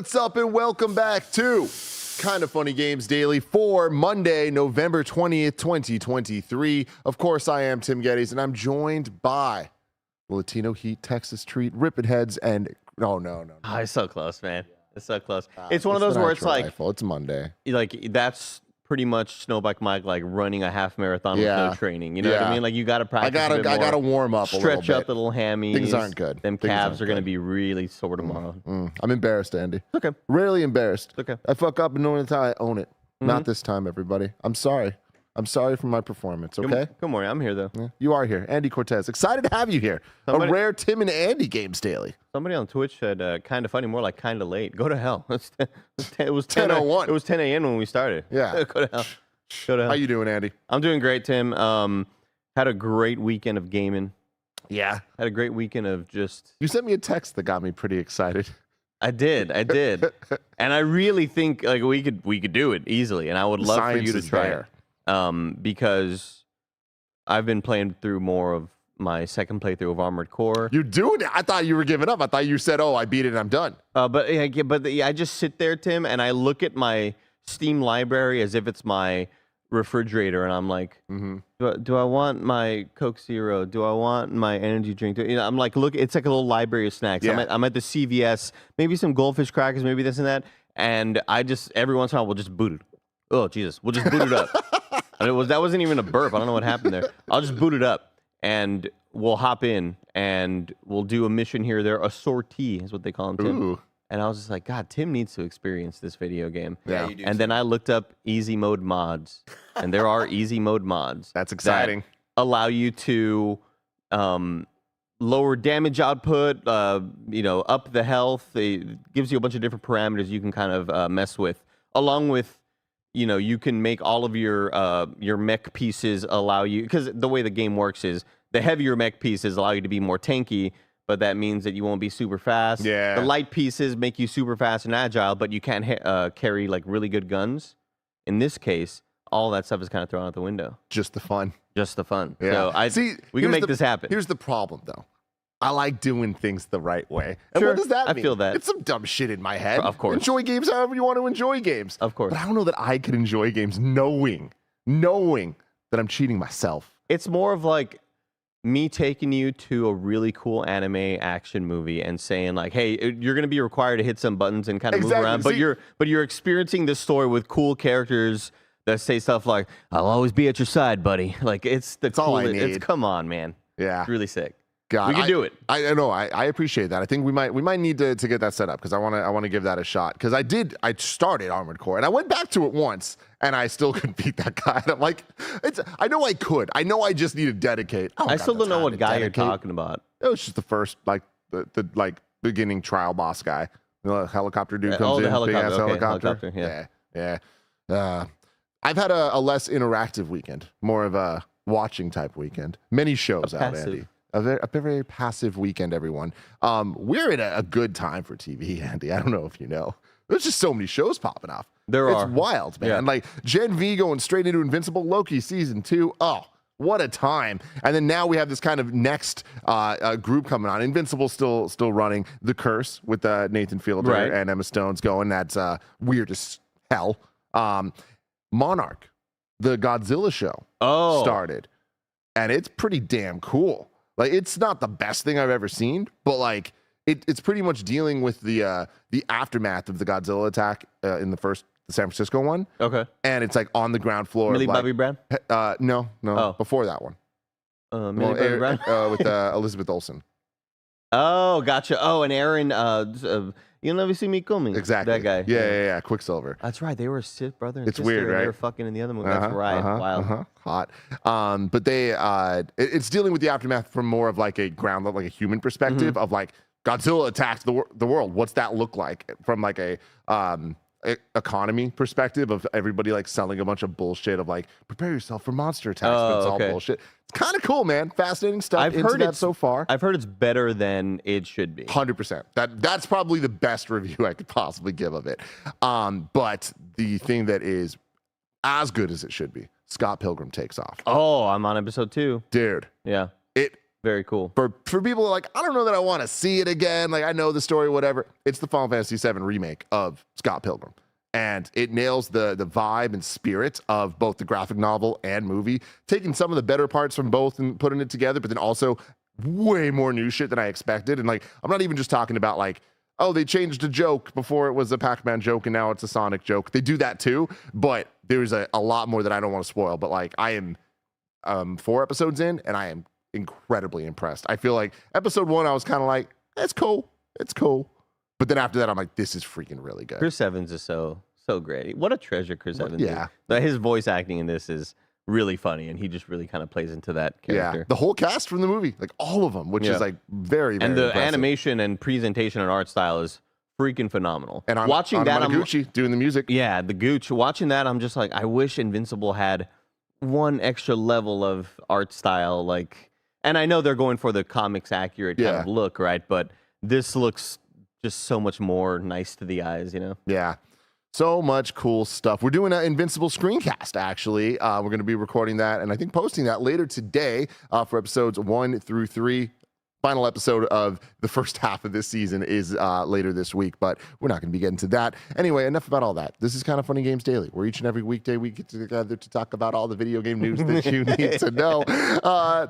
What's up and welcome back to Kinda Funny Games Daily for Monday, November 20th, 2023. Of course, I am Tim Geddes, and I'm joined by Latino Heat, Texas Treat, Rippin' Heads, and no. Oh, it's so close, man. It's so close. It's one of those where it's like, rifle. It's Monday. Like that's pretty much Snowbike Mike, like running a half marathon with no training. You know what I mean? Like you got to practice. I gotta warm up. Stretch up the little hammies. Things aren't good. Them calves are gonna be really sore tomorrow. I'm embarrassed, Andy. It's okay. Rarely embarrassed. It's okay. I fuck up and knowing I own it. Not this time, everybody. I'm sorry. I'm sorry for my performance, okay? Good morning. I'm here, though. Yeah, you are here. Andy Cortez. Excited to have you here. A rare Tim and Andy Games Daily. Somebody on Twitch said kind of funny, more like kind of late. Go to hell. It was 10:01. It was 10 a.m. when we started. Yeah. Go to hell. Go to hell. How you doing, Andy? I'm doing great, Tim. Had a great weekend of gaming. Yeah. Had a great weekend of just... You sent me a text that got me pretty excited. I did. And I really think like we could do it easily, and I would love for you to try it. Because I've been playing through more of my second playthrough of Armored Core. You're doing it. I thought you were giving up. I thought you said, "Oh, I beat it and I'm done." But I just sit there, Tim, and I look at my Steam library as if it's my refrigerator, and I'm like, do I want my Coke Zero? Do I want my energy drink? I'm like, look, it's like a little library of snacks. Yeah. I'm at the CVS, maybe some Goldfish crackers, maybe this and that, and I just every once in a while we'll just boot it. Oh Jesus, we'll just boot it up. And that wasn't even a burp. I don't know what happened there. I'll just boot it up, and we'll hop in, and we'll do a mission here or there. A sortie is what they call them, Tim. Ooh. And I was just like, God, Tim needs to experience this video game. Yeah. You do And then I looked up easy mode mods, and there are easy mode mods. That's exciting. That allow you to lower damage output, up the health. It gives you a bunch of different parameters you can kind of mess with, along with, you can make all of your mech pieces allow you, because the way the game works is the heavier mech pieces allow you to be more tanky, but that means that you won't be super fast. Yeah. The light pieces make you super fast and agile, but you can't carry like really good guns. In this case, all that stuff is kind of thrown out the window. Just the fun. Just the fun. Yeah. So we can make this happen. Here's the problem, though. I like doing things the right way. And Sure, what does that mean? I feel that. It's some dumb shit in my head. Of course. Enjoy games however you want to enjoy games. Of course. But I don't know that I could enjoy games knowing that I'm cheating myself. It's more of like me taking you to a really cool anime action movie and saying like, hey, you're going to be required to hit some buttons and kind of move around, but you're experiencing this story with cool characters that say stuff like, I'll always be at your side, buddy. Like it's all I need. Come on, man. Yeah. It's really sick. God, we can do it. I know. I appreciate that. I think we might need to get that set up because I want to give that a shot because I started Armored Core and I went back to it once and I still couldn't beat that guy. And I'm like, I know I could. I know I just need to dedicate. I still don't know what guy you're talking about. It was just the first the beginning trial boss guy. The helicopter dude comes in. The helicopter. Big ass Okay, helicopter. Yeah. I've had a less interactive weekend, more of a watching type weekend. Many shows out, Andy. A very passive weekend, everyone. We're in a good time for TV, Andy. I don't know if you know. There's just so many shows popping off. It's wild, man. Yeah. Like Gen V going straight into Invincible, Loki season 2. Oh, what a time. And then now we have this kind of next group coming on. Invincible still running. The Curse with Nathan Fielder and Emma Stone's going. That's weird as hell. Monarch, the Godzilla show, started. And it's pretty damn cool. Like, it's not the best thing I've ever seen, but like it's pretty much dealing with the aftermath of the Godzilla attack in the San Francisco one. Okay. And it's like on the ground floor. Millie Bobby Brown? No. Before that one. Millie Bobby Brown? With Elizabeth Olsen. Oh, gotcha. Oh, and Aaron, you'll never see me coming. Exactly. That guy. Yeah. Quicksilver. That's right. They were Sith brother and sister. Weird, right? They were fucking in the other movie. That's right. Wild. Hot. But it's dealing with the aftermath from more of like a ground, like a human perspective of like Godzilla attacked the world. What's that look like from like a economy perspective of everybody like selling a bunch of bullshit of like prepare yourself for monster attacks, but it's all bullshit. It's kind of cool, man. Fascinating stuff. I've heard it so far. I've heard it's better than it should be. 100%. That's probably the best review I could possibly give of it. But the thing that is as good as it should be, Scott Pilgrim Takes Off. Oh, I'm on episode 2. Dude. Yeah. It Very cool. For people who are like, I don't know that I want to see it again. Like, I know the story, whatever. It's the Final Fantasy VII remake of Scott Pilgrim. And it nails the vibe and spirit of both the graphic novel and movie, taking some of the better parts from both and putting it together, but then also way more new shit than I expected. And like, I'm not even just talking about like, oh, they changed a joke before it was a Pac-Man joke and now it's a Sonic joke. They do that too, but there's a lot more that I don't want to spoil. But like, I am 4 episodes in and I am incredibly impressed. I feel like episode 1, I was kind of like, it's cool. But then after that, I'm like, this is freaking really good. Chris Evans is so great. What a treasure Chris Evans yeah. is. But his voice acting in this is really funny, and he just really kind of plays into that character. Yeah, the whole cast from the movie, like all of them, which is like very, very and the impressive. animation and presentation and art style is freaking phenomenal. And watching that, Gucci doing the music. Yeah, the Gooch. Watching that, I'm just like, I wish Invincible had one extra level of art style, like. And I know they're going for the comics accurate kind of look, right? But this looks just so much more nice to the eyes, you know? Yeah. So much cool stuff. We're doing an Invincible screencast, actually. We're going to be recording that and I think posting that later today for episodes 1 through 3. Final episode of the first half of this season is later this week, but we're not going to be getting to that. Anyway, enough about all that. This is Kind of Funny Games Daily, where each and every weekday we get together to talk about all the video game news that you need to know.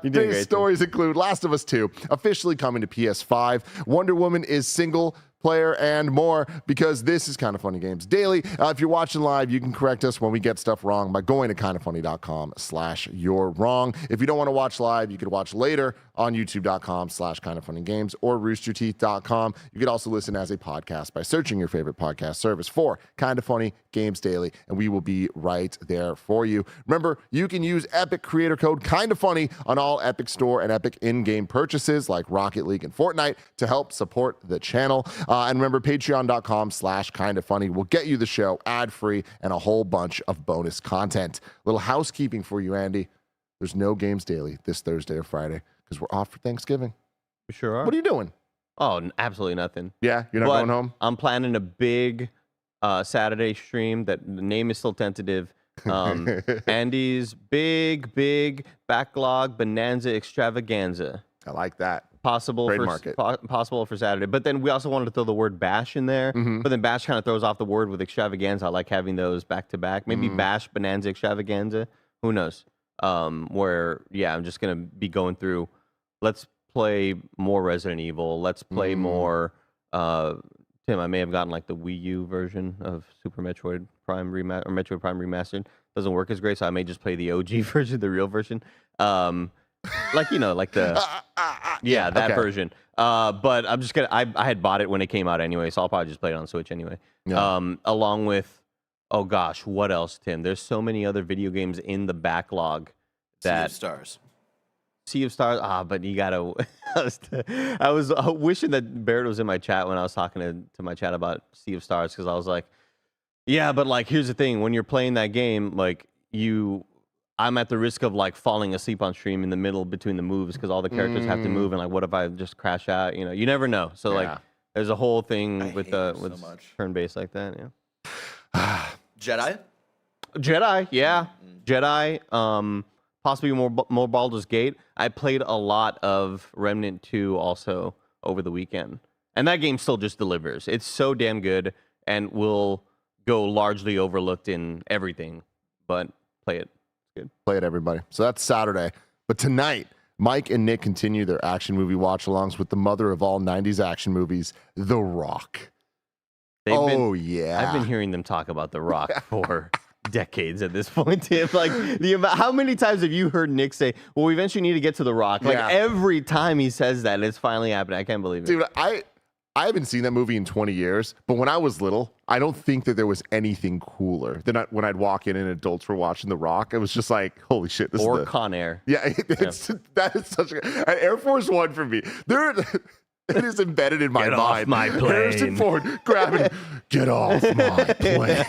Today's stories include Last of Us 2, officially coming to PS5. Wonder Woman is single player and more, because this is Kind of Funny Games Daily. If you're watching live, you can correct us when we get stuff wrong by going to kindoffunny.com/you're wrong. If you don't want to watch live, you could watch later on youtube.com/kindoffunnygames or roosterteeth.com. You could also listen as a podcast by searching your favorite podcast service for Kind of Funny Games Daily, and we will be right there for you. Remember, you can use Epic creator code KindaFunny on all Epic Store and Epic in-game purchases like Rocket League and Fortnite to help support the channel. And remember, patreon.com/kindoffunny will get you the show ad-free and a whole bunch of bonus content. Little housekeeping for you, Andy. There's no Games Daily this Thursday or Friday because we're off for Thanksgiving. We sure are. What are you doing? Oh, absolutely nothing. Yeah, you're not going home? I'm planning a big Saturday stream that the name is still tentative. Andy's big backlog bonanza extravaganza. I like that. Possible for Saturday. But then we also wanted to throw the word bash in there. But then bash kind of throws off the word with extravaganza. I like having those back to back. Maybe bash bonanza extravaganza. Who knows? Where, yeah, I'm just going to be going through, let's play more Resident Evil. Let's play more, Tim, I may have gotten like the Wii U version of Super Metroid Prime or Metroid Prime Remastered. Doesn't work as great, so I may just play the OG version, the real version. Like, you know, like the that version. But I'm just gonna I had bought it when it came out anyway, so I'll probably just play it on Switch anyway. Along with, oh gosh, what else, Tim? There's so many other video games in the backlog that Sea of Stars. But you gotta. I was wishing that Barrett was in my chat when I was talking to my chat about Sea of Stars, because I was like, yeah, but like here's the thing: when you're playing that game, like I'm at the risk of like falling asleep on stream in the middle between the moves because all the characters have to move, and like, what if I just crash out? You know, you never know. So like, there's a whole thing with turn-based like that. Yeah. Jedi, yeah, Jedi. Possibly more Baldur's Gate. I played a lot of Remnant 2 also over the weekend, and that game still just delivers. It's so damn good, and will go largely overlooked in everything. But play it. Good. Play it, everybody. So that's Saturday. But tonight, Mike and Nick continue their action movie watch-alongs with the mother of all 90s action movies, The Rock. I've been hearing them talk about The Rock for decades at this point, Tim. Like, how many times have you heard Nick say, well, we eventually need to get to The Rock? Like, every time he says that, it's finally happening. I can't believe it. Dude, I haven't seen that movie in 20 years, but when I was little, I don't think that there was anything cooler than when I'd walk in and adults were watching The Rock. It was just like, holy shit. Or Con Air. Yeah, that is such an Air Force One for me. It is embedded in my Get mind. off my Harrison plane. Ford grabbing, get off my plane.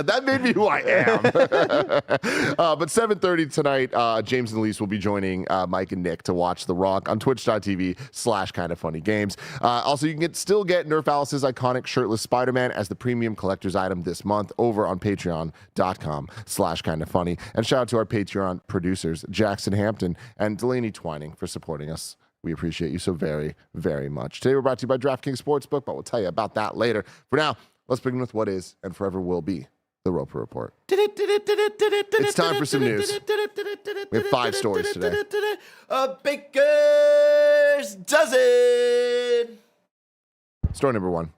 That made me who I am. But 7:30 tonight, James and Elyse will be joining Mike and Nick to watch The Rock on twitch.tv/KindaFunnyGames. Also, you can still get Nerf Alice's iconic shirtless Spider-Man as the premium collector's item this month over on patreon.com/KindaFunny. And shout out to our Patreon producers, Jackson Hampton and Delaney Twining, for supporting us. We appreciate you so very, very much. Today we're brought to you by DraftKings Sportsbook, but we'll tell you about that later. For now, let's begin with what is and forever will be the Roper Report. It's time for some news. We have 5 stories today. A baker's dozen. Story number 1.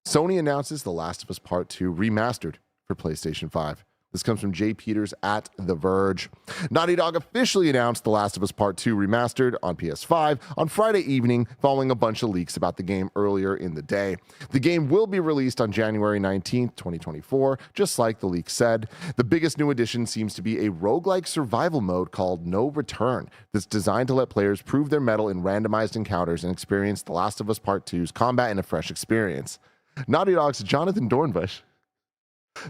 Sony announces The Last of Us Part 2 remastered for PlayStation 5. This comes from Jay Peters at The Verge. Naughty Dog officially announced The Last of Us Part 2 remastered on PS5 on Friday evening following a bunch of leaks about the game earlier in the day. The game will be released on January 19th, 2024, just like the leak said. The biggest new addition seems to be a roguelike survival mode called No Return that's designed to let players prove their mettle in randomized encounters and experience The Last of Us Part 2's combat in a fresh experience. Naughty Dog's Jonathan Dornbush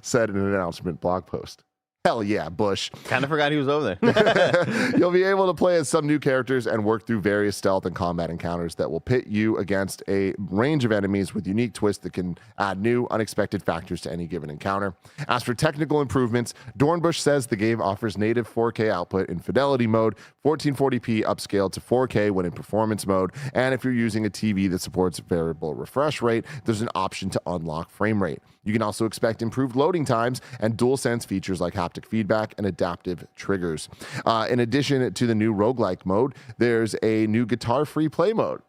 said in an announcement blog post, "Hell yeah, Bush." Kind of forgot he was over there. You'll be able to play as some new characters and work through various stealth and combat encounters that will pit you against a range of enemies with unique twists that can add new, unexpected factors to any given encounter. As for technical improvements, Dornbush says the game offers native 4K output in fidelity mode, 1440p upscaled to 4K when in performance mode, and if you're using a TV that supports variable refresh rate, there's an option to unlock frame rate. You can also expect improved loading times and DualSense features like haptic feedback and adaptive triggers. In addition to the new roguelike mode, there's a new guitar free play mode,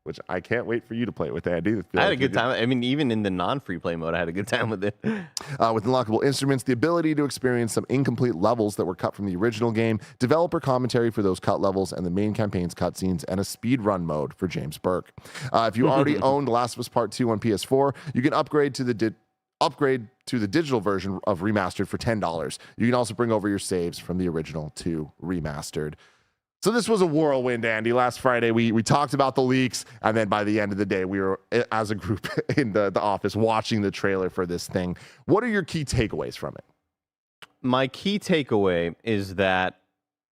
which I can't wait for you to play with, Andy. I had a good time. I mean, even in the non-free play mode, I had a good time with it. With unlockable instruments, the ability to experience some incomplete levels that were cut from the original game, developer commentary for those cut levels, and the main campaign's cutscenes, and a speed run mode for James Burke. If you already owned The Last of Us Part 2 on PS4, you can upgrade to the digital version of Remastered for $10. You can also bring over your saves from the original to Remastered. So this was a whirlwind, Andy. Last Friday, we talked about the leaks, and then by the end of the day, we were, as a group in the office, watching the trailer for this thing. What are your key takeaways from it? My key takeaway is that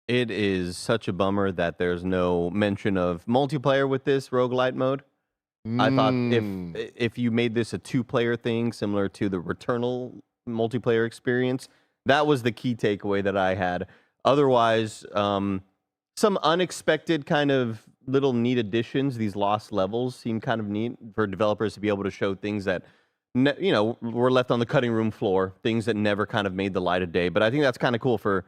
it is such a bummer that there's no mention of multiplayer with this roguelite mode. I thought if you made this a 2-player thing, similar to the Returnal multiplayer experience, that was the key takeaway that I had. Otherwise, some unexpected kind of little neat additions. These lost levels seem kind of neat for developers to be able to show things that, were left on the cutting room floor, things that never kind of made the light of day. But I think that's kind of cool for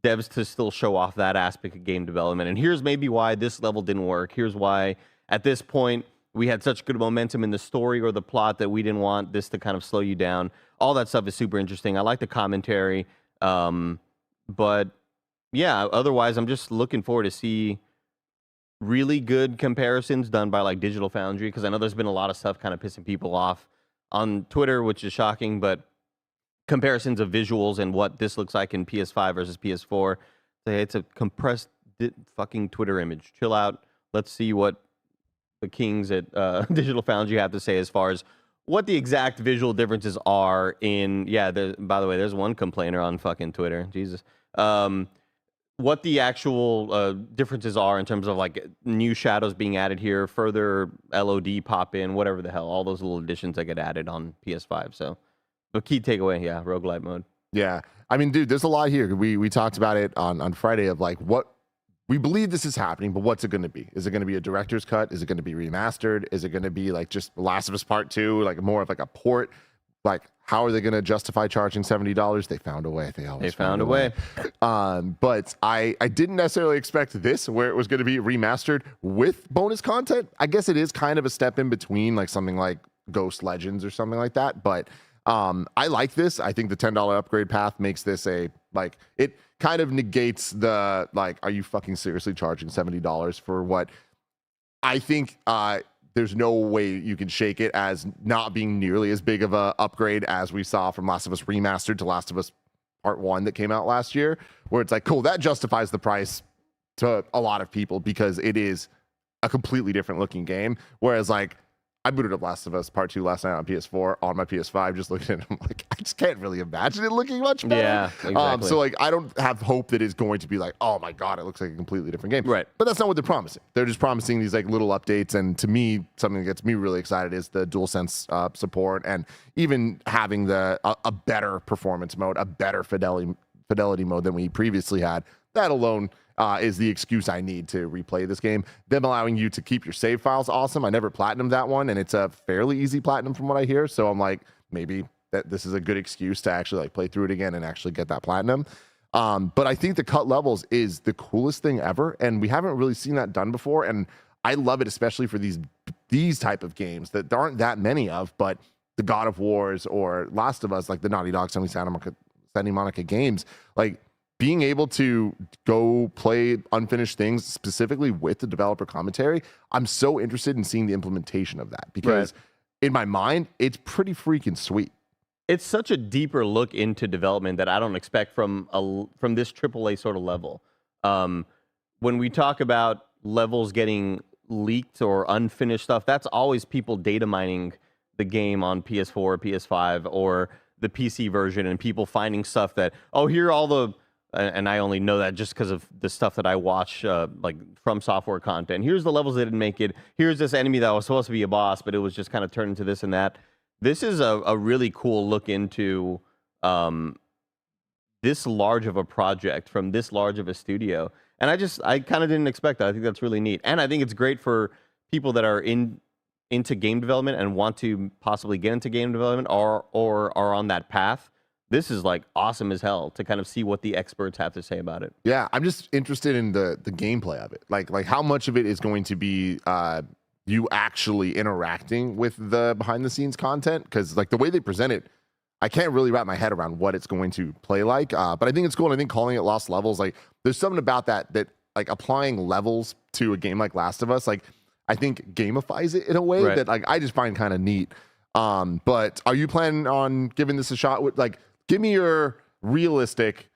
devs to still show off that aspect of game development. And here's maybe why this level didn't work. Here's why at this point we had such good momentum in the story or the plot that we didn't want this to kind of slow you down. All that stuff is super interesting. I like the commentary. But yeah, otherwise, I'm just looking forward to see really good comparisons done by like Digital Foundry, because I know there's been a lot of stuff kind of pissing people off on Twitter, which is shocking, but comparisons of visuals and what this looks like in PS5 versus PS4. It's a compressed fucking Twitter image. Chill out. Let's see what the kings at Digital Foundry have to say as far as what the exact visual differences are in, by the way, there's one complainer on fucking Twitter. Jesus. What the actual differences are in terms of like new shadows being added here, further LOD pop in, whatever the hell, all those little additions that get added on PS5. So the key takeaway, roguelite mode. Yeah. I mean, dude, there's a lot here. We talked about it on Friday of like what we believe this is happening, but what's it going to be? Is it going to be a director's cut? Is it going to be remastered? Is it going to be like just Last of Us Part 2, like more of like a port? Like, how are they going to justify charging $70? They found a way. They found a way. But I didn't necessarily expect this, where it was going to be remastered with bonus content. I guess it is kind of a step in between, like something like Ghost Legends or something like that. But I like this. I think the $10 upgrade path makes this it kind of negates the, like, are you fucking seriously charging $70 for what I think there's no way you can shake it as not being nearly as big of a upgrade as we saw from Last of Us Remastered to Last of Us Part 1 that came out last year, where it's like, cool, that justifies the price to a lot of people because it is a completely different looking game. Whereas like I booted up Last of Us Part 2 last night on PS4 on my PS5, just looking at it. I'm like, I just can't really imagine it looking much better. Yeah, exactly. So like, I don't have hope that it's going to be like, oh my God, it looks like a completely different game. Right. But that's not what they're promising. They're just promising these like little updates. And to me, something that gets me really excited is the DualSense support and even having a better performance mode, a better fidelity mode than we previously had. That alone is the excuse I need to replay this game. Them allowing you to keep your save files, awesome. I never platinumed that one, and it's a fairly easy platinum from what I hear. So I'm like, maybe that this is a good excuse to actually like play through it again and actually get that platinum. But I think the cut levels is the coolest thing ever, and we haven't really seen that done before. And I love it, especially for these type of games that there aren't that many of, but the God of Wars or Last of Us, like the Naughty Dog, Santa Monica games, like being able to go play unfinished things specifically with the developer commentary, I'm so interested in seeing the implementation of that because in my mind, it's pretty freaking sweet. It's such a deeper look into development that I don't expect from this AAA sort of level. When we talk about levels getting leaked or unfinished stuff, that's always people data mining the game on PS4 or PS5 or the PC version and people finding stuff that, oh, here are all the... And I only know that just because of the stuff that I watch, like from software content. Here's the levels that didn't make it. Here's this enemy that was supposed to be a boss, but it was just kind of turned into this and that. This is a really cool look into this large of a project from this large of a studio. And I kind of didn't expect that. I think that's really neat. And I think it's great for people that are into game development and want to possibly get into game development or are on that path. This is like awesome as hell to kind of see what the experts have to say about it. Yeah, I'm just interested in the gameplay of it. Like how much of it is going to be you actually interacting with the behind the scenes content? Because like the way they present it, I can't really wrap my head around what it's going to play like. But I think it's cool. And I think calling it Lost Levels, like there's something about that like applying levels to a game like Last of Us, like I think gamifies it in a way that like I just find kind of neat. But are you planning on giving this a shot? With like, give me your realistic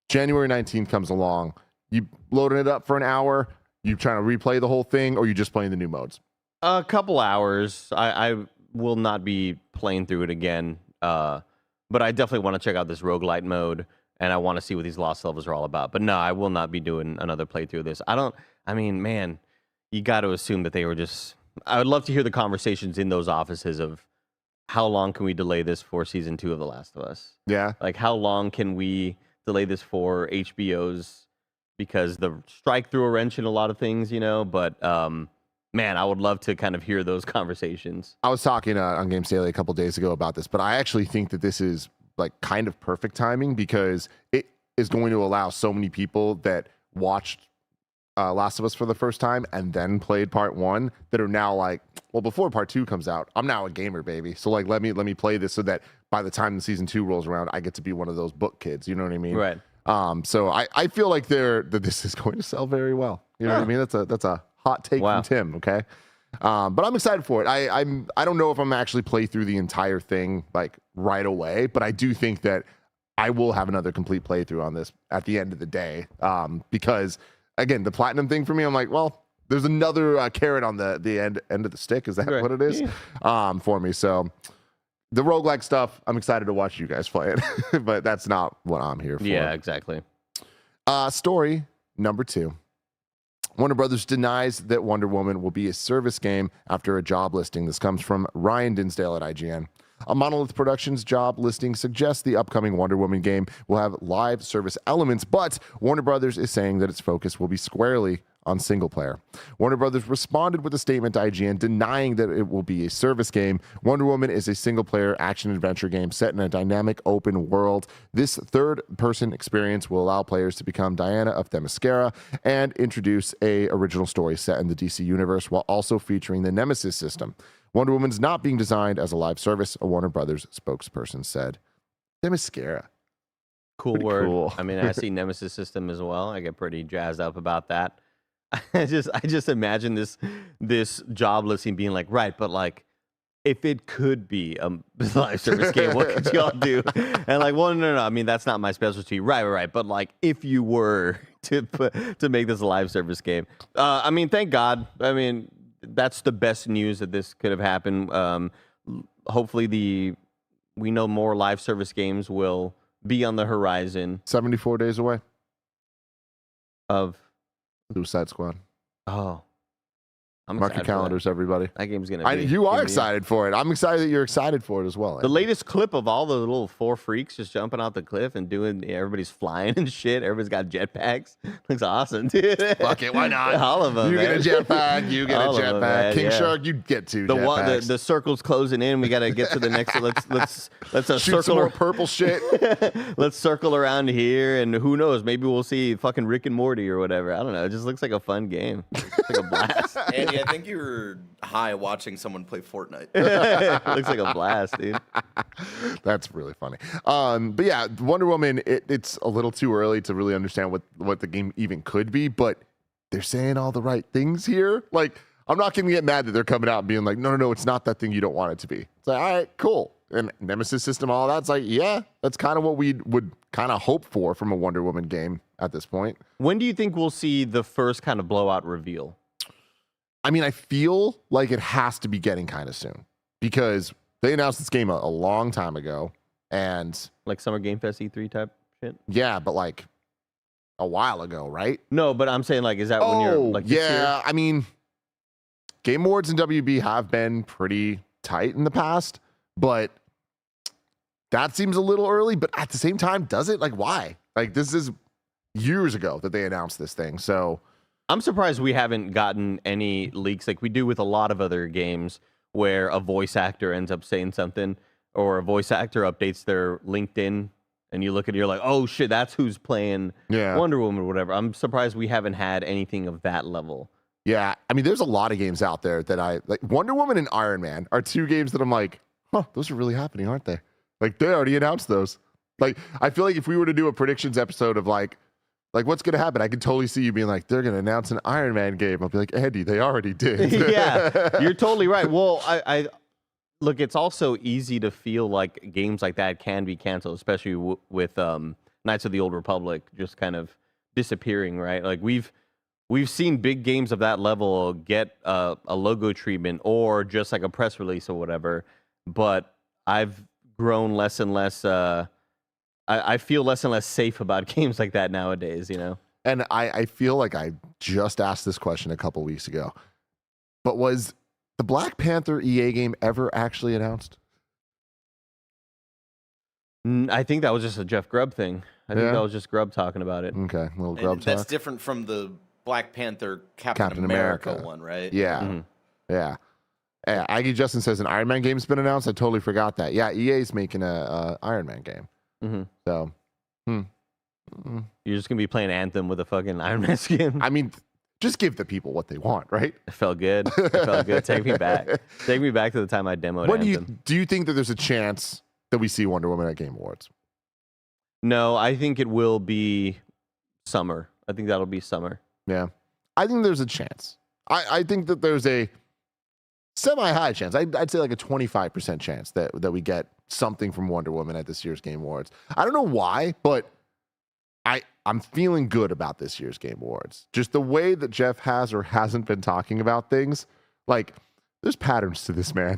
January 19th comes along. You loading it up for an hour? You trying to replay the whole thing, or you just playing the new modes? A couple hours. I will not be playing through it again. But I definitely want to check out this roguelite mode, and I want to see what these lost levels are all about. But no, I will not be doing another playthrough of this. I mean, man, you got to assume that they were just... I would love to hear the conversations in those offices of how long can we delay this for season 2 of The Last of Us? Yeah. Like, how long can we delay this for HBO's? Because the strike threw a wrench in a lot of things, you know, but man, I would love to kind of hear those conversations. I was talking on Games Daily a couple days ago about this, but I actually think that this is like kind of perfect timing because it is going to allow so many people that watched Last of Us for the first time and then played part 1 that are now like, well, before part 2 comes out, I'm now a gamer, baby. So like, let me play this so that by the time the season 2 rolls around, I get to be one of those book kids. You know what I mean? Right. So I feel like that this is going to sell very well. You know what I mean? That's a hot take from Tim. Okay. But I'm excited for it. I don't know if I'm actually play through the entire thing like right away, but I do think that I will have another complete playthrough on this at the end of the day. Because again, the platinum thing for me, I'm like, well, there's another carrot on the end of the stick. Is that what it is? Yeah. For me. So the roguelike stuff, I'm excited to watch you guys play it, but that's not what I'm here for. Yeah, exactly. Story number 2. Warner Brothers denies that Wonder Woman will be a service game after a job listing. This comes from Ryan Dinsdale at IGN. A Monolith Productions job listing suggests the upcoming Wonder Woman game will have live service elements, but Warner Brothers is saying that its focus will be squarely on single player. Warner Brothers responded with a statement to IGN denying that it will be a service game. Wonder Woman is a single player action adventure game set in a dynamic open world. This third person experience will allow players to become Diana of Themyscira and introduce a original story set in the DC universe while also featuring the Nemesis system. Wonder Woman's not being designed as a live service, a Warner Brothers spokesperson said. Themyscira. Cool Pretty word. cool. I mean, I see Nemesis system as well. I get pretty jazzed up about that. I just imagine this job listing being like, right, but like, if it could be a live service game, what could y'all do? And like, well, no. I mean, that's not my specialty. Right. But like, if you were to make this a live service game. I mean, thank God. I mean, that's the best news that this could have happened. Hopefully, we know more live service games will be on the horizon. 74 days away. Of Suicide Squad. Oh, I'm Mark your calendars, everybody. That game's gonna be. You are excited for it. I'm excited that you're excited for it as well. The latest clip of all the little 4 freaks just jumping off the cliff and doing, everybody's flying and shit. Everybody's got jetpacks. Looks awesome, dude. Fuck it, why not? All of them. You man. get a jetpack. You get All a of them, jetpack. man, King yeah. Shark, you get 2 jetpacks. The circle's closing in. We gotta get to the next. Let's Shoot circle. some more purple shit. Let's circle around here, and who knows? Maybe we'll see fucking Rick and Morty or whatever. I don't know. It just looks like a fun game. It's like a blast. Andy, I think you were high watching someone play Fortnite. It looks like a blast, dude. That's really funny. But yeah, Wonder Woman, it's a little too early to really understand what the game even could be, but they're saying all the right things here. Like, I'm not going to get mad that they're coming out and being like, no, it's not that thing you don't want it to be. It's like, all right, cool. And Nemesis system, all that. It's like, yeah, that's kind of what we would kind of hope for from a Wonder Woman game at this point. When do you think we'll see the first kind of blowout reveal? I mean, I feel like it has to be getting kind of soon because they announced this game a long time ago, and Like Summer Game Fest E3 type shit? yeah, but like a while ago, right? No, but I'm saying, like, is that when you're like this yeah. year? I mean, Game Awards and WB have been pretty tight in the past, but that seems a little early. But at the same time, does it? Like, why? Like, this is years ago that they announced this thing, so. I'm surprised we haven't gotten any leaks like we do with a lot of other games where a voice actor ends up saying something or a voice actor updates their LinkedIn and you look at it, you're like, oh shit, that's who's playing Wonder Woman or whatever. I'm surprised we haven't had anything of that level. Yeah, I mean, there's a lot of games out there that I like. Wonder Woman and Iron Man are 2 games that I'm like, those are really happening, aren't they? Like, they already announced those. Like, I feel like if we were to do a predictions episode of like what's going to happen, I could totally see you being like, they're going to announce an Iron Man game. I'll be like, Andy, they already did. Yeah, you're totally right. Well, I look, it's also easy to feel like games like that can be canceled, especially with Knights of the Old Republic just kind of disappearing, right? Like we've seen big games of that level get a logo treatment or just like a press release or whatever, but I've grown less and less I feel less and less safe about games like that nowadays, you know? And I feel like I just asked this question a couple weeks ago, but was the Black Panther EA game ever actually announced? I think that was just a Jeff Grubb thing. I think that was just Grubb talking about it. Okay, a little Grubb That's talk. different from the Black Panther Captain America one, right? Yeah, yeah. Yeah, Aggie Justin says an Iron Man game's been announced. I totally forgot that. Yeah, EA's making a Iron Man game. So, You're just gonna be playing Anthem with a fucking Iron Man skin. I mean, just give the people what they want, right? It felt good. It felt good. Take me back. Take me back to the time I demoed Anthem. Do you think that there's a chance that we see Wonder Woman at Game Awards? No, I think it will be summer. I think that'll be summer. Yeah, I think there's a chance. I think that there's a semi-high chance. I'd say like a 25% chance that we get something from Wonder Woman at this year's Game Awards. I don't know why, but I'm feeling good about this year's Game Awards. Just the way that Jeff has or hasn't been talking about things, like there's patterns to this man.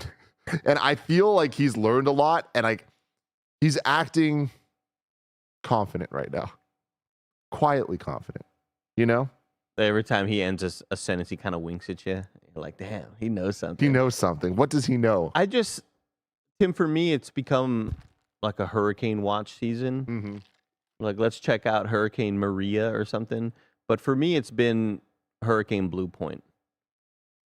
And I feel like he's learned a lot and like he's acting confident right now. Quietly confident, you know? Every time he ends a sentence, he kind of winks at you. You're like, damn, he knows something. He knows something. What does he know? Tim, for me, it's become like a hurricane watch season. Like, let's check out Hurricane Maria or something. But for me, it's been Hurricane Blue Point.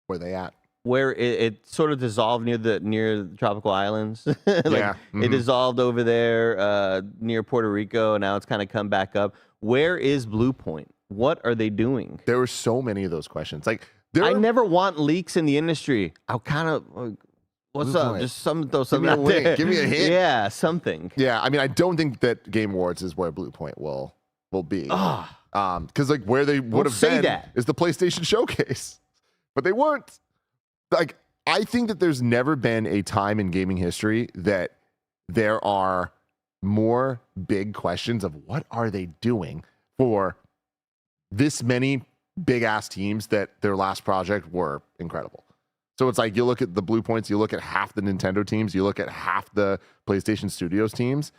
Where they at? Where it sort of dissolved near the tropical islands. It dissolved over there near Puerto Rico. And now it's kind of come back up. Where is Blue Point? What are they doing? There were so many of those questions. Like, I never want leaks in the industry. I'll kind of... What's Blue up? Point. Just throw something out wink. there. Give me a hint. Yeah, something. Yeah, I mean, I don't think that Game Awards is where Blue Point will be. Because like where they would have been is the PlayStation Showcase, but they weren't. Like, I think that there's never been a time in gaming history that there are more big questions of what are they doing for this many big ass teams that their last project were incredible. So it's like you look at the Blue Points, you look at half the Nintendo teams, you look at half the PlayStation Studios teams.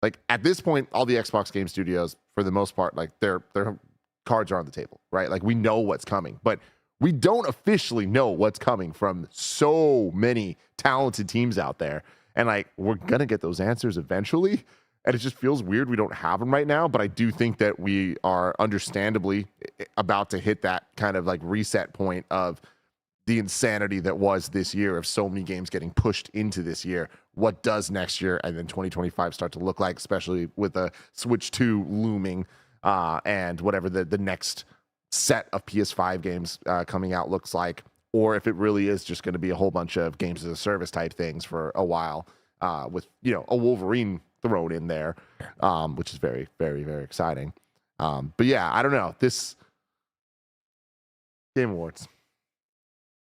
Like at this point, all the Xbox Game Studios, for the most part, like their cards are on the table, right? Like we know what's coming, but we don't officially know what's coming from so many talented teams out there. And like we're gonna get those answers eventually. And it just feels weird we don't have them right now. But I do think that we are understandably about to hit that kind of like reset point of the insanity that was this year of so many games getting pushed into this year. What does next year and then 2025 start to look like, especially with the Switch 2 looming and whatever the next set of PS5 games coming out looks like, or if it really is just going to be a whole bunch of games as a service type things for a while with, a Wolverine thrown in there, which is very, very, very exciting. But yeah, I don't know. This Game Awards.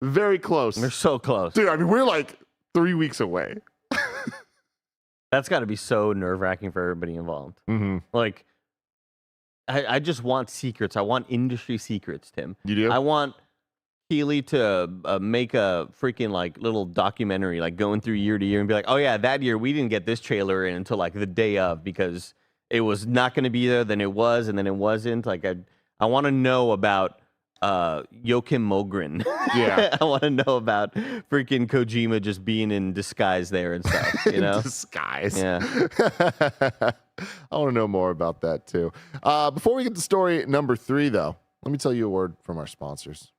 Very close. They're so close. Dude, I mean, we're like 3 weeks away. That's got to be so nerve-wracking for everybody involved. Mm-hmm. Like, I just want secrets. I want industry secrets, Tim. You do? I want Keeley to make a freaking like little documentary, like going through year to year and be like, oh yeah, that year we didn't get this trailer in until like the day of because it was not going to be there, then it was, and then it wasn't. Like, I want to know about Joachim Mogren. Yeah. I want to know about freaking Kojima just being in disguise there and stuff, you know? Disguise. Yeah. I want to know more about that too. Before we get to story number 3, though, let me tell you a word from our sponsors.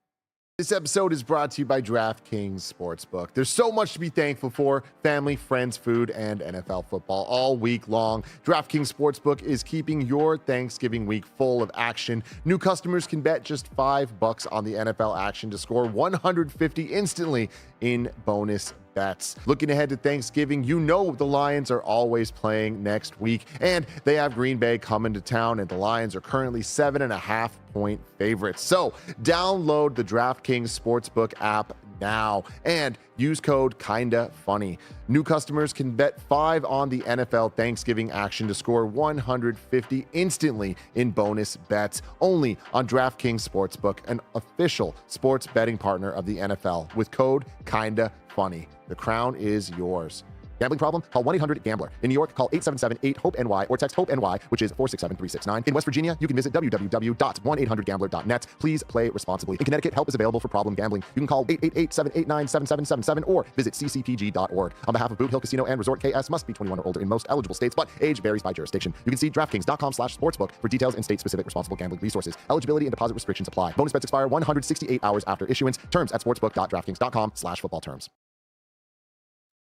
This episode is brought to you by DraftKings Sportsbook. There's so much to be thankful for: family, friends, food, and NFL football all week long. DraftKings Sportsbook is keeping your Thanksgiving week full of action. New customers can bet just $5 on the NFL action to score $150 instantly in bonus bets. Looking ahead to Thanksgiving, the Lions are always playing next week, and they have Green Bay coming to town, and the Lions are currently 7.5-point favorites. So download the DraftKings Sportsbook app now and use code KindaFunny. New customers can bet $5 on the NFL Thanksgiving action to score $150 instantly in bonus bets, only on DraftKings Sportsbook, an official sports betting partner of the NFL, with code KindaFunny. The crown is yours. Gambling problem? Call 1-800-GAMBLER. In New York, call 877-8-HOPE-NY or text HOPE-NY, which is 467-369. In West Virginia, you can visit www.1800gambler.net. Please play responsibly. In Connecticut, help is available for problem gambling. You can call 888-789-7777 or visit ccpg.org. On behalf of Boot Hill Casino and Resort, KS must be 21 or older in most eligible states, but age varies by jurisdiction. You can see DraftKings.com/sportsbook for details and state-specific responsible gambling resources. Eligibility and deposit restrictions apply. Bonus bets expire 168 hours after issuance. Terms at sportsbook.draftkings.com/football terms.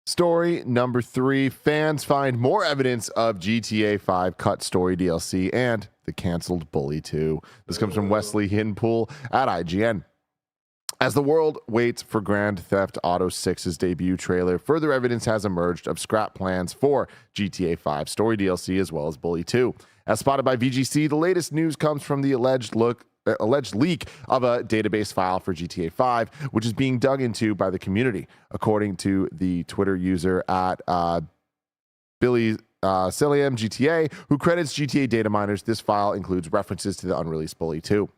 Story number 3, fans find more evidence of GTA 5 cut story DLC and the canceled Bully 2. This comes from Wesley Hinpool at IGN. As the world waits for Grand Theft Auto 6's debut trailer, further evidence has emerged of scrap plans for GTA 5 story DLC as well as Bully 2. As spotted by VGC, the latest news comes from the alleged leak of a database file for GTA 5, which is being dug into by the community. According to the Twitter user at Billy Cilliam GTA, who credits GTA data miners, this file includes references to the unreleased Bully 2.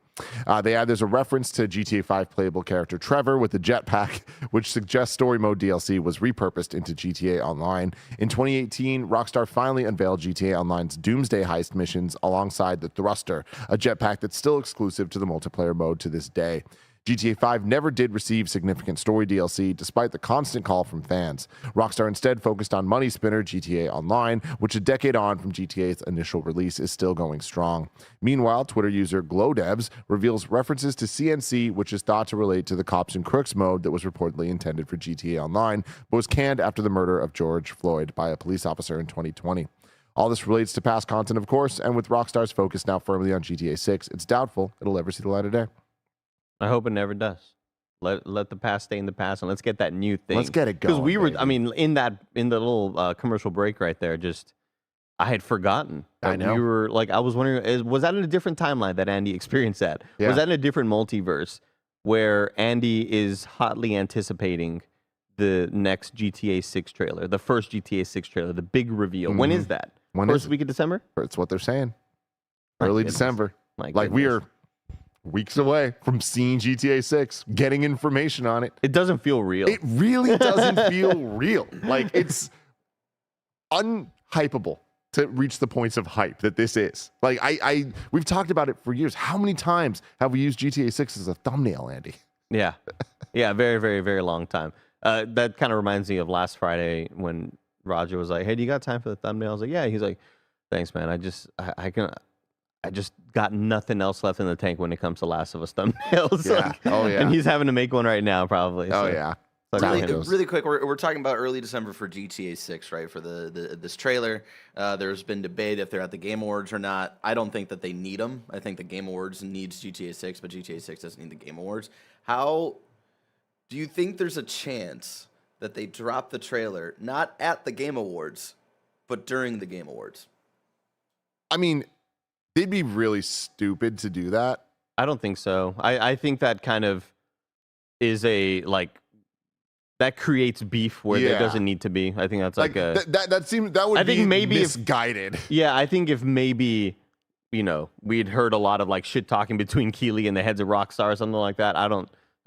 They add there's a reference to GTA 5 playable character Trevor with a jetpack, which suggests story mode DLC was repurposed into GTA Online. In 2018, Rockstar finally unveiled GTA Online's Doomsday Heist missions alongside the Thruster, a jetpack that's still exclusive to the multiplayer mode to this day. GTA 5 never did receive significant story DLC despite the constant call from fans. Rockstar instead focused on money spinner GTA Online, which a decade on from GTA's initial release is still going strong. Meanwhile, Twitter user GlowDevs reveals references to CNC, which is thought to relate to the Cops and Crooks mode that was reportedly intended for GTA Online, but was canned after the murder of George Floyd by a police officer in 2020. All this relates to past content, of course, and with Rockstar's focus now firmly on GTA 6, it's doubtful it'll ever see the light of day. I hope it never does. Let the past stay in the past, and let's get that new thing. Let's get it going. Because we were, baby. I mean, in the little commercial break right there, I had forgotten. I know. We were like, I was wondering, was that in a different timeline that Andy experienced that? Yeah. Was that in a different multiverse where Andy is hotly anticipating the next GTA 6 trailer, the first GTA 6 trailer, the big reveal? When is that? When First is week of December? It's what they're saying. Early December. Like we are weeks away from seeing GTA 6, getting information on it. It doesn't feel real. It really doesn't feel real. Like it's unhypeable to reach the points of hype that this is. Like we've talked about it for years. How many times have we used GTA 6 as a thumbnail, Andy? Yeah. Yeah, very, very, very long time. That kind of reminds me of last Friday when Roger was like, "Hey, do you got time for the thumbnail?" I was like, "Yeah." He's like, "Thanks, man. I just got nothing else left in the tank when it comes to Last of Us thumbnails." Yeah. Like, Oh, yeah. And he's having to make one right now, probably. Oh, so. yeah. Fuck Really- with him. Really quick, we're talking about early December for GTA 6, right? For this trailer. There's been debate if they're at the Game Awards or not. I don't think that they need them. I think the Game Awards needs GTA 6, but GTA 6 doesn't need the Game Awards. How do you think there's a chance that they drop the trailer not at the Game Awards, but during the Game Awards? I mean, they'd be really stupid to do that. I don't think so. I think that kind of is that creates beef where there Yeah. doesn't need to be. I think that's like a... that would I be think maybe if- misguided. Yeah, I think if maybe, we'd heard a lot of like shit talking between Keeley and the heads of Rockstar or something like that.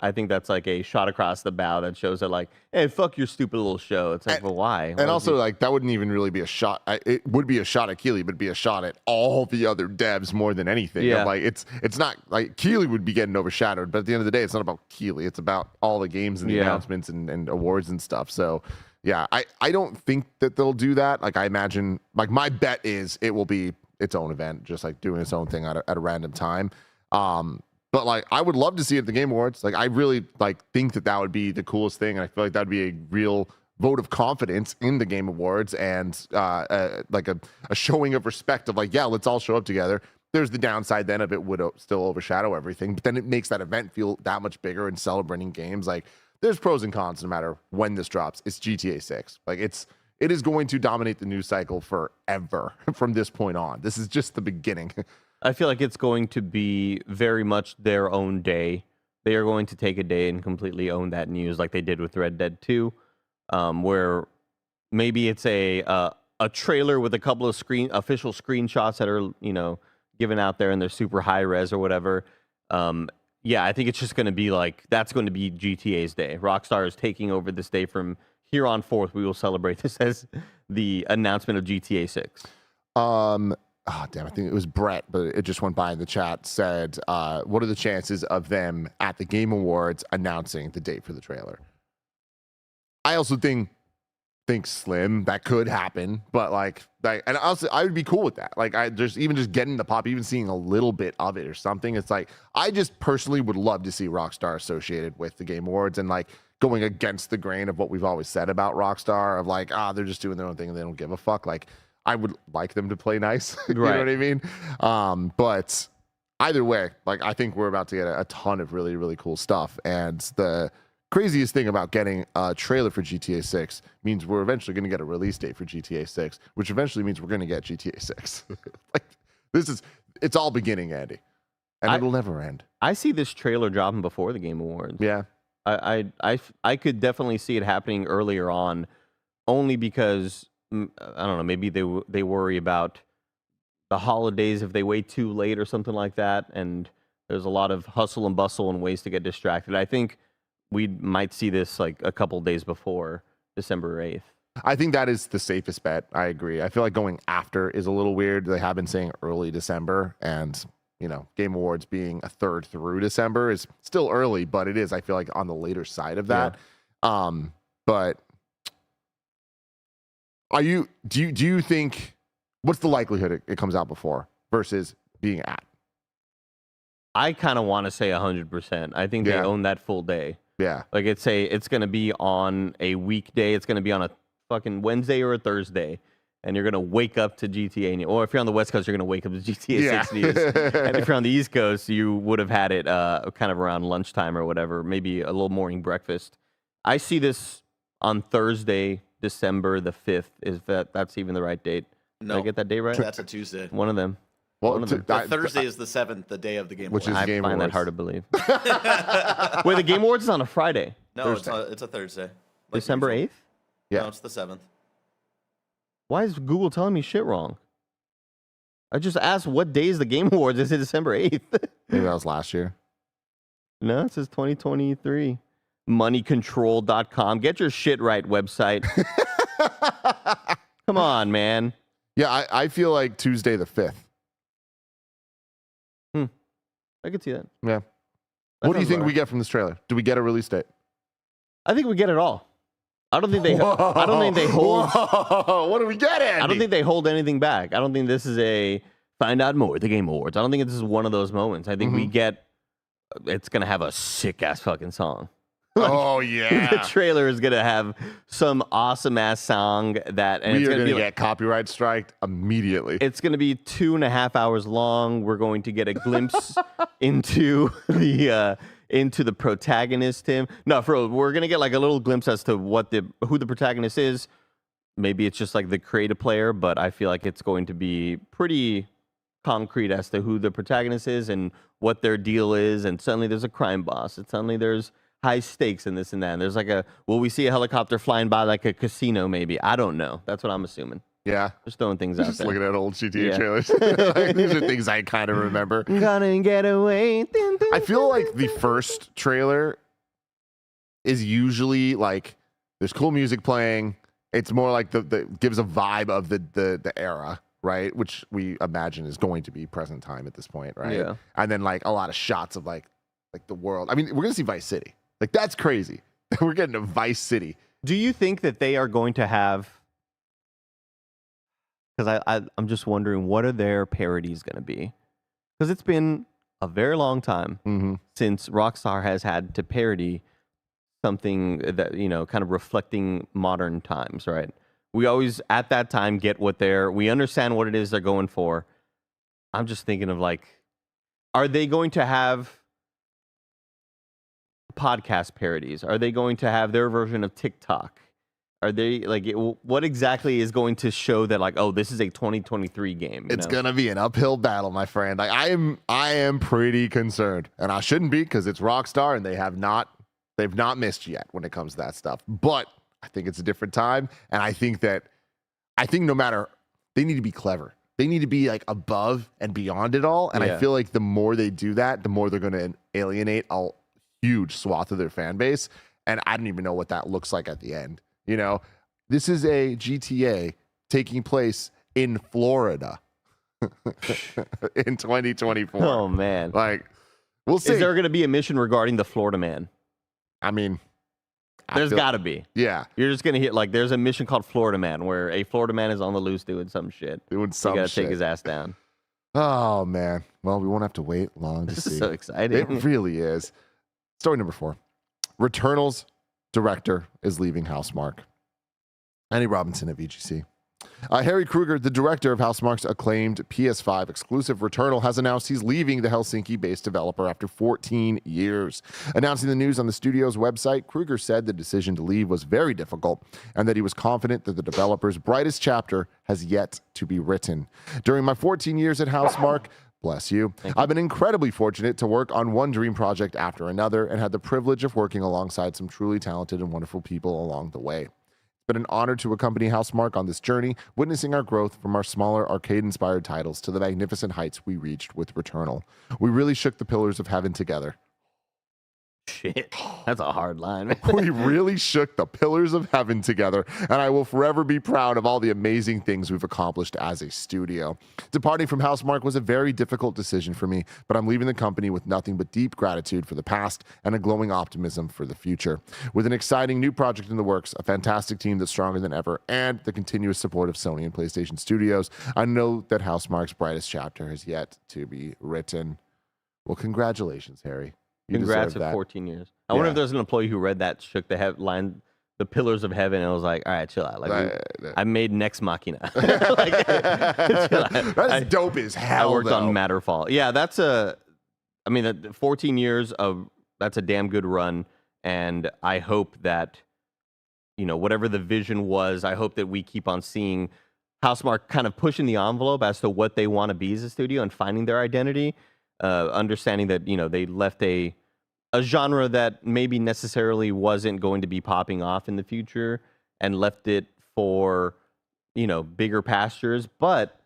I think that's like a shot across the bow that shows that like, hey, fuck your stupid little show. It's like, well, why? And also, like, that wouldn't even really be a shot. It would be a shot at Keeley, but it'd be a shot at all the other devs more than anything. Yeah. Like, it's not like Keeley would be getting overshadowed, but at the end of the day, it's not about Keeley. It's about all the games and the announcements and awards and stuff. So, yeah, I don't think that they'll do that. Like, I imagine, like, my bet is it will be its own event, just like doing its own thing at a random time. But like, I would love to see it at the Game Awards. Like, I really think that would be the coolest thing. And I feel like that'd be a real vote of confidence in the Game Awards and like a showing of respect of like, yeah, let's all show up together. There's the downside then of it would still overshadow everything, but then it makes that event feel that much bigger and celebrating games. Like, there's pros and cons no matter when this drops. It's GTA 6. Like, it is going to dominate the news cycle forever from this point on. This is just the beginning. I feel like it's going to be very much their own day. They are going to take a day and completely own that news like they did with Red Dead 2, where maybe it's a trailer with a couple of official screenshots that are, given out there and they're super high res or whatever. Yeah, I think it's just going to be like, that's going to be GTA's day. Rockstar is taking over this day from here on forth. We will celebrate this as the announcement of GTA 6. Oh, damn, I think it was Brett, but it just went by in the chat, said, what are the chances of them at the Game Awards announcing the date for the trailer? I also think slim. That could happen, but and also I would be cool with that. Like, I just getting the pop, even seeing a little bit of it or something. It's like, I just personally would love to see Rockstar associated with the Game Awards and like going against the grain of what we've always said about Rockstar of like, they're just doing their own thing and they don't give a fuck. Like, I would like them to play nice. You know what I mean? But either way, like, I think we're about to get a ton of really, really cool stuff. And the craziest thing about getting a trailer for GTA 6 means we're eventually going to get a release date for GTA 6, which eventually means we're going to get GTA 6. Like, it's all beginning, Andy. And it'll never end. I see this trailer dropping before the Game Awards. Yeah. I could definitely see it happening earlier on, only because I don't know, maybe they worry about the holidays if they wait too late or something like that, and there's a lot of hustle and bustle and ways to get distracted. I think we might see this like a couple days before December 8th. I think that is the safest bet. I agree. I feel like going after is a little weird. They have been saying early December, and Game Awards being a third through December is still early, but it is, I feel like, on the later side of that. Yeah. But do you think, what's the likelihood it comes out before versus being at? I kind of want to say 100%. I think they own that full day. Yeah. Like, it's going to be on a weekday. It's going to be on a fucking Wednesday or a Thursday. And you're going to wake up to GTA news. Or if you're on the West Coast, you're going to wake up to GTA 6 news. And if you're on the East Coast, you would have had it kind of around lunchtime or whatever, maybe a little morning breakfast. I see this on Thursday, December the 5th. Is that's even the right date? No. Did I get that date right? That's a Tuesday. One of them. Well, Thursday is the 7th, the day of the Game Awards. Which is I Game find Awards. that hard to believe. Wait, the Game Awards is on a Friday. No, it's a Thursday. Like December 8th? Yeah. No, it's the 7th. Why is Google telling me shit wrong? I just asked what day is the Game Awards. Is it December 8th? Maybe that was last year. No, it says 2023. Moneycontrol.com. Get your shit right, website. Come on, man. Yeah, I feel like Tuesday the 5th. I could see that. Yeah. That What do you sounds think all we right. get from this trailer? Do we get a release date? I think we get it all. I don't think they. I don't think they hold. Whoa, what do we get, Andy? I don't think they hold anything back. I don't think this is a find out more at the Game Awards. I don't think this is one of those moments. I think we get. It's gonna have a sick ass fucking song. Oh The yeah. trailer is gonna have some awesome ass song that, and We it's are gonna going to be get copyright striked immediately. It's going to be 2.5 hours long. We're going to get a glimpse into the protagonist, Tim. No, for real, we're going to get like a little glimpse as to who the protagonist is. Maybe it's just like the creative player, but I feel like it's going to be pretty concrete as to who the protagonist is and what their deal is. And suddenly there's a crime boss. And suddenly there's high stakes and this and that. And there's like will we see a helicopter flying by like a casino maybe? I don't know. That's what I'm assuming. Yeah. Just throwing things out Just there. looking at old GTA Yeah. trailers. Like, these are things I kind of remember. Gonna get away. I feel like the first trailer is usually like there's cool music playing. It's more like the gives a vibe of the era, right? Which we imagine is going to be present time at this point, right? Yeah. And then like a lot of shots of like the world. I mean, we're gonna see Vice City. Like that's crazy. We're getting a Vice City. Do you think that they are going to have? Because I'm just wondering, what are their parodies going to be? Because it's been a very long time since Rockstar has had to parody something that, kind of reflecting modern times, right? We always, at that time, get we understand what it is they're going for. I'm just thinking of like, are they going to have podcast parodies? Are they going to have their version of TikTok? Are they like what exactly is going to show that like, oh, this is a 2023 game? It's gonna be an uphill battle, my friend. Like I am pretty concerned, and I shouldn't be because it's Rockstar and they've not missed yet when it comes to that stuff. But I think it's a different time, and I think no matter, they need to be clever. They need to be like above and beyond it all. And I feel like the more they do that, the more they're going to alienate a huge swath of their fan base. And I don't even know what that looks like at the end. This is a GTA taking place in Florida in 2024. Oh man! Like, we'll see. Is there going to be a mission regarding the Florida Man? I mean, There's got to be. Yeah. You're just going to hit like there's a mission called Florida Man where a Florida man is on the loose doing some shit. Doing some You got to shit. take his ass down. Oh man. Well, we won't have to wait long to This see. is so exciting. It really is. Story number 4. Returnal's director is leaving Housemarque. Andy Robinson at VGC. Harry Kruger, the director of Housemarque's acclaimed PS5 exclusive Returnal, has announced he's leaving the Helsinki-based developer after 14 years. Announcing the news on the studio's website, Kruger said the decision to leave was very difficult and that he was confident that the developer's brightest chapter has yet to be written. During my 14 years at Housemarque, bless you, I've been incredibly fortunate to work on one dream project after another and had the privilege of working alongside some truly talented and wonderful people along the way. It's been an honor to accompany Housemarque on this journey, witnessing our growth from our smaller arcade-inspired titles to the magnificent heights we reached with Returnal. We really shook the pillars of heaven together. Shit, that's a hard line, man. We really shook the pillars of heaven together, and I will forever be proud of all the amazing things we've accomplished as a studio. Departing from Housemarque was a very difficult decision for me, but I'm leaving the company with nothing but deep gratitude for the past and a glowing optimism for the future. With an exciting new project in the works, a fantastic team that's stronger than ever, and the continuous support of Sony and PlayStation Studios, I know that Housemarque's brightest chapter has yet to be written. Well, congratulations, Harry. You Congrats deserve at that. 14 years. I wonder if there's an employee who read that, shook the line, the pillars of heaven, and was like, all right, chill out. Like, I made Nex Machina. Like, chill out. That's dope as hell. I worked though. on Matterfall. Yeah, that's 14 years of, that's a damn good run. And I hope that, whatever the vision was, I hope that we keep on seeing Housemarque kind of pushing the envelope as to what they want to be as a studio and finding their identity. Understanding that they left a genre that maybe necessarily wasn't going to be popping off in the future and left it for bigger pastures, but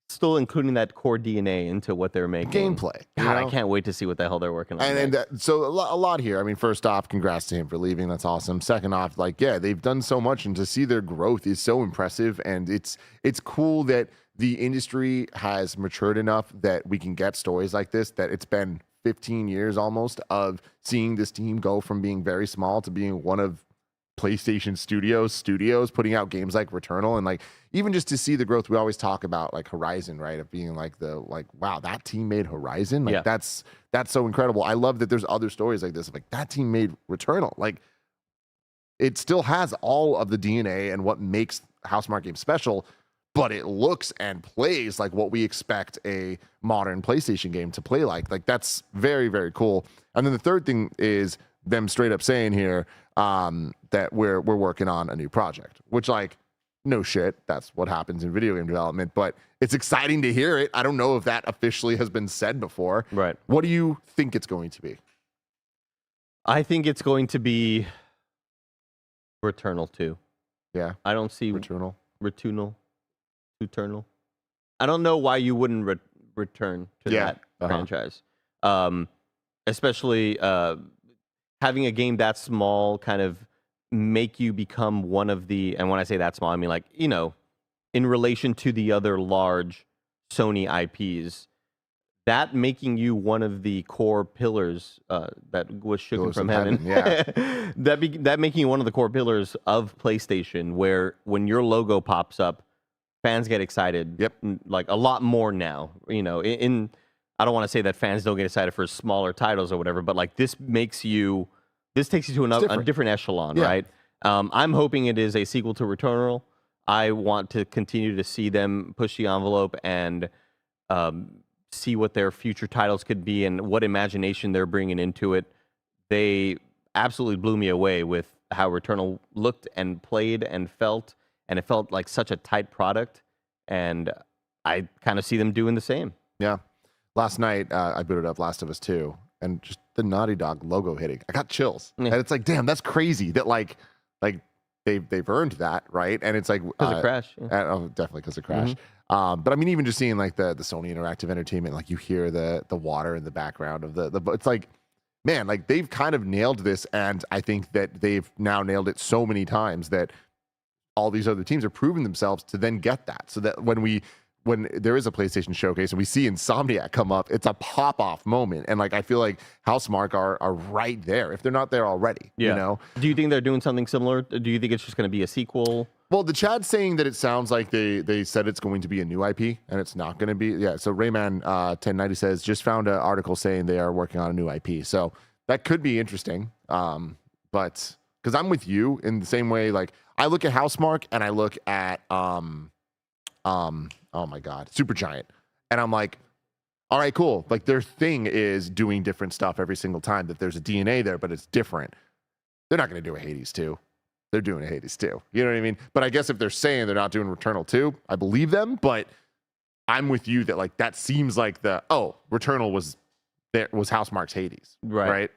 still including that core DNA into what they're making. Gameplay. God, I can't wait to see what the hell they're working on. And so a lot here. I mean, first off, congrats to him for leaving. That's awesome. Second off, like, yeah, they've done so much, and to see their growth is so impressive. And it's cool that the industry has matured enough that we can get stories like this, that it's been 15 years almost of seeing this team go from being very small to being one of PlayStation studios putting out games like Returnal, and like even just to see the growth. We always talk about like Horizon, right? Of being like wow, that team made Horizon. Like that's so incredible. I love that there's other stories like this. Like that team made Returnal. Like it still has all of the DNA and what makes Housemarque games special, but it looks and plays like what we expect a modern PlayStation game to play like. Like that's very, very cool. And then the third thing is them straight up saying here that we're working on a new project, which like no shit, that's what happens in video game development, but it's exciting to hear it. I don't know if that officially has been said before. Right. What do you think it's going to be? I think it's going to be Returnal 2. Yeah. I don't see Returnal. I don't know why you wouldn't return to that franchise. Especially having a game that small kind of make you become one of the, and when I say that small, I mean like, you know, in relation to the other large Sony IPs, that making you one of the core pillars that was shooken from heaven. Yeah. that making you one of the core pillars of PlayStation, where when your logo pops up, fans get excited. Yep. Like a lot more now. You know, I don't want to say that fans don't get excited for smaller titles or whatever, but like this takes you to a different echelon, right? I'm hoping it is a sequel to Returnal. I want to continue to see them push the envelope and see what their future titles could be and what imagination they're bringing into it. They absolutely blew me away with how Returnal looked and played and felt, and it felt like such a tight product, and I kind of see them doing the same. Yeah. Last night, I booted up Last of Us 2, and just the Naughty Dog logo hitting. I got chills. And it's like, damn, that's crazy that like they've earned that, right? And it's like because of Crash. Oh, definitely because of Crash. But I mean, even just seeing like the Sony Interactive Entertainment, like you hear the water in the background of the it's like, man, like they've kind of nailed this, and I think that they've now nailed it so many times that all these other teams are proving themselves to then get that, so that when there is a PlayStation showcase and we see Insomniac come up, it's a pop-off moment. And like I feel like Housemarque are right there, if they're not there already. You know? Do you think they're doing something similar? Do you think it's just going to be a sequel? Well, the chat's saying that it sounds like they said it's going to be a new IP and it's not going to be. Yeah, so Rayman 1090 says, just found an article saying they are working on a new IP. So that could be interesting. But because I'm with you in the same way, like I look at Housemarque and I look at oh my God, Supergiant. And I'm like, all right, cool. Like their thing is doing different stuff every single time, that there's a DNA there, but it's different. They're not going to do a Hades 2. They're doing a Hades 2. You know what I mean? But I guess if they're saying they're not doing Returnal 2, I believe them, but I'm with you that like that seems like Returnal was Housemarque's Hades. Right?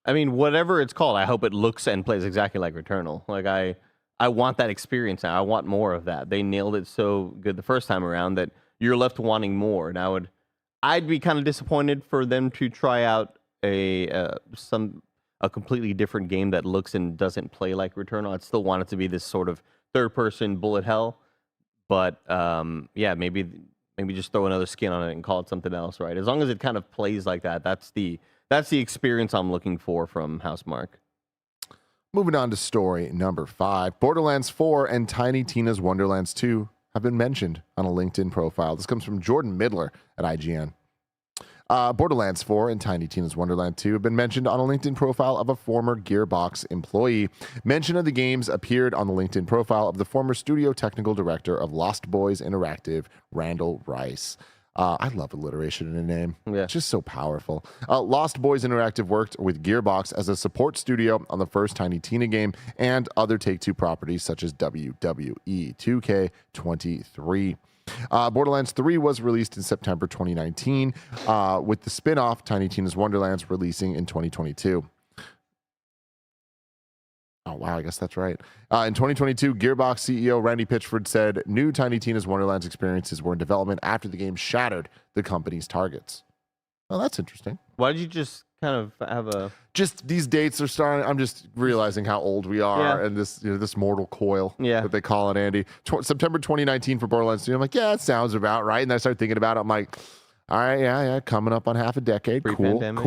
I mean, whatever it's called, I hope it looks and plays exactly like Returnal. Like I want that experience now. I want more of that. They nailed it so good the first time around that you're left wanting more. Now, I'd be kind of disappointed for them to try out a completely different game that looks and doesn't play like Returnal. I'd still want it to be this sort of third-person bullet hell. But yeah, maybe just throw another skin on it and call it something else, right? As long as it kind of plays like that, that's the experience I'm looking for from Housemarque. Moving on to story number 5. Borderlands 4 and Tiny Tina's Wonderlands 2 have been mentioned on a LinkedIn profile. This comes from Jordan Midler at IGN. Borderlands 4 and Tiny Tina's Wonderland 2 have been mentioned on a LinkedIn profile of a former Gearbox employee. Mention of the games appeared on the LinkedIn profile of the former studio technical director of Lost Boys Interactive, Randall Rice. I love alliteration in a name. Yeah. It's just so powerful. Lost Boys Interactive worked with Gearbox as a support studio on the first Tiny Tina game and other Take-Two properties such as WWE 2K23. Borderlands 3 was released in September 2019, with the spin-off Tiny Tina's Wonderlands releasing in 2022. Oh, wow, I guess that's right. In 2022, Gearbox CEO Randy Pitchford said new Tiny Tina's Wonderlands experiences were in development after the game shattered the company's targets. Oh, that's interesting. Why did you just kind of have a... Just these dates are starting. I'm just realizing how old we are and this this mortal coil that they call it, Andy. September 2019 for Borderlands 2. I'm like, yeah, it sounds about right. And then I started thinking about it. I'm like, all right, yeah, coming up on half a decade. Cool. And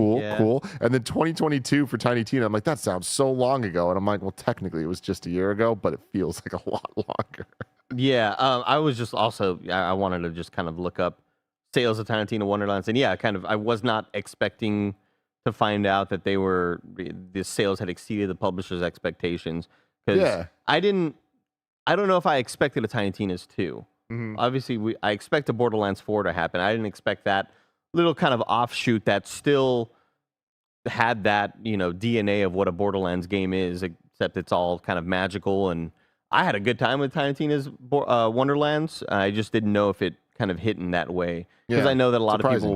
then 2022 for Tiny Tina. I'm like, that sounds so long ago. And I'm like, well, technically it was just a year ago, but it feels like a lot longer. Yeah, I was just also, I wanted to just kind of look up sales of Tiny Tina Wonderlands. And yeah, I was not expecting to find out that the sales had exceeded the publisher's expectations. Because I don't know if I expected a Tiny Tina's 2. Obviously, I expect a Borderlands 4 to happen. I didn't expect that little kind of offshoot that still had that, DNA of what a Borderlands game is, except it's all kind of magical. And I had a good time with Tiny Tina's Wonderlands. I just didn't know if it kind of hit in that way. Because I know that a lot of people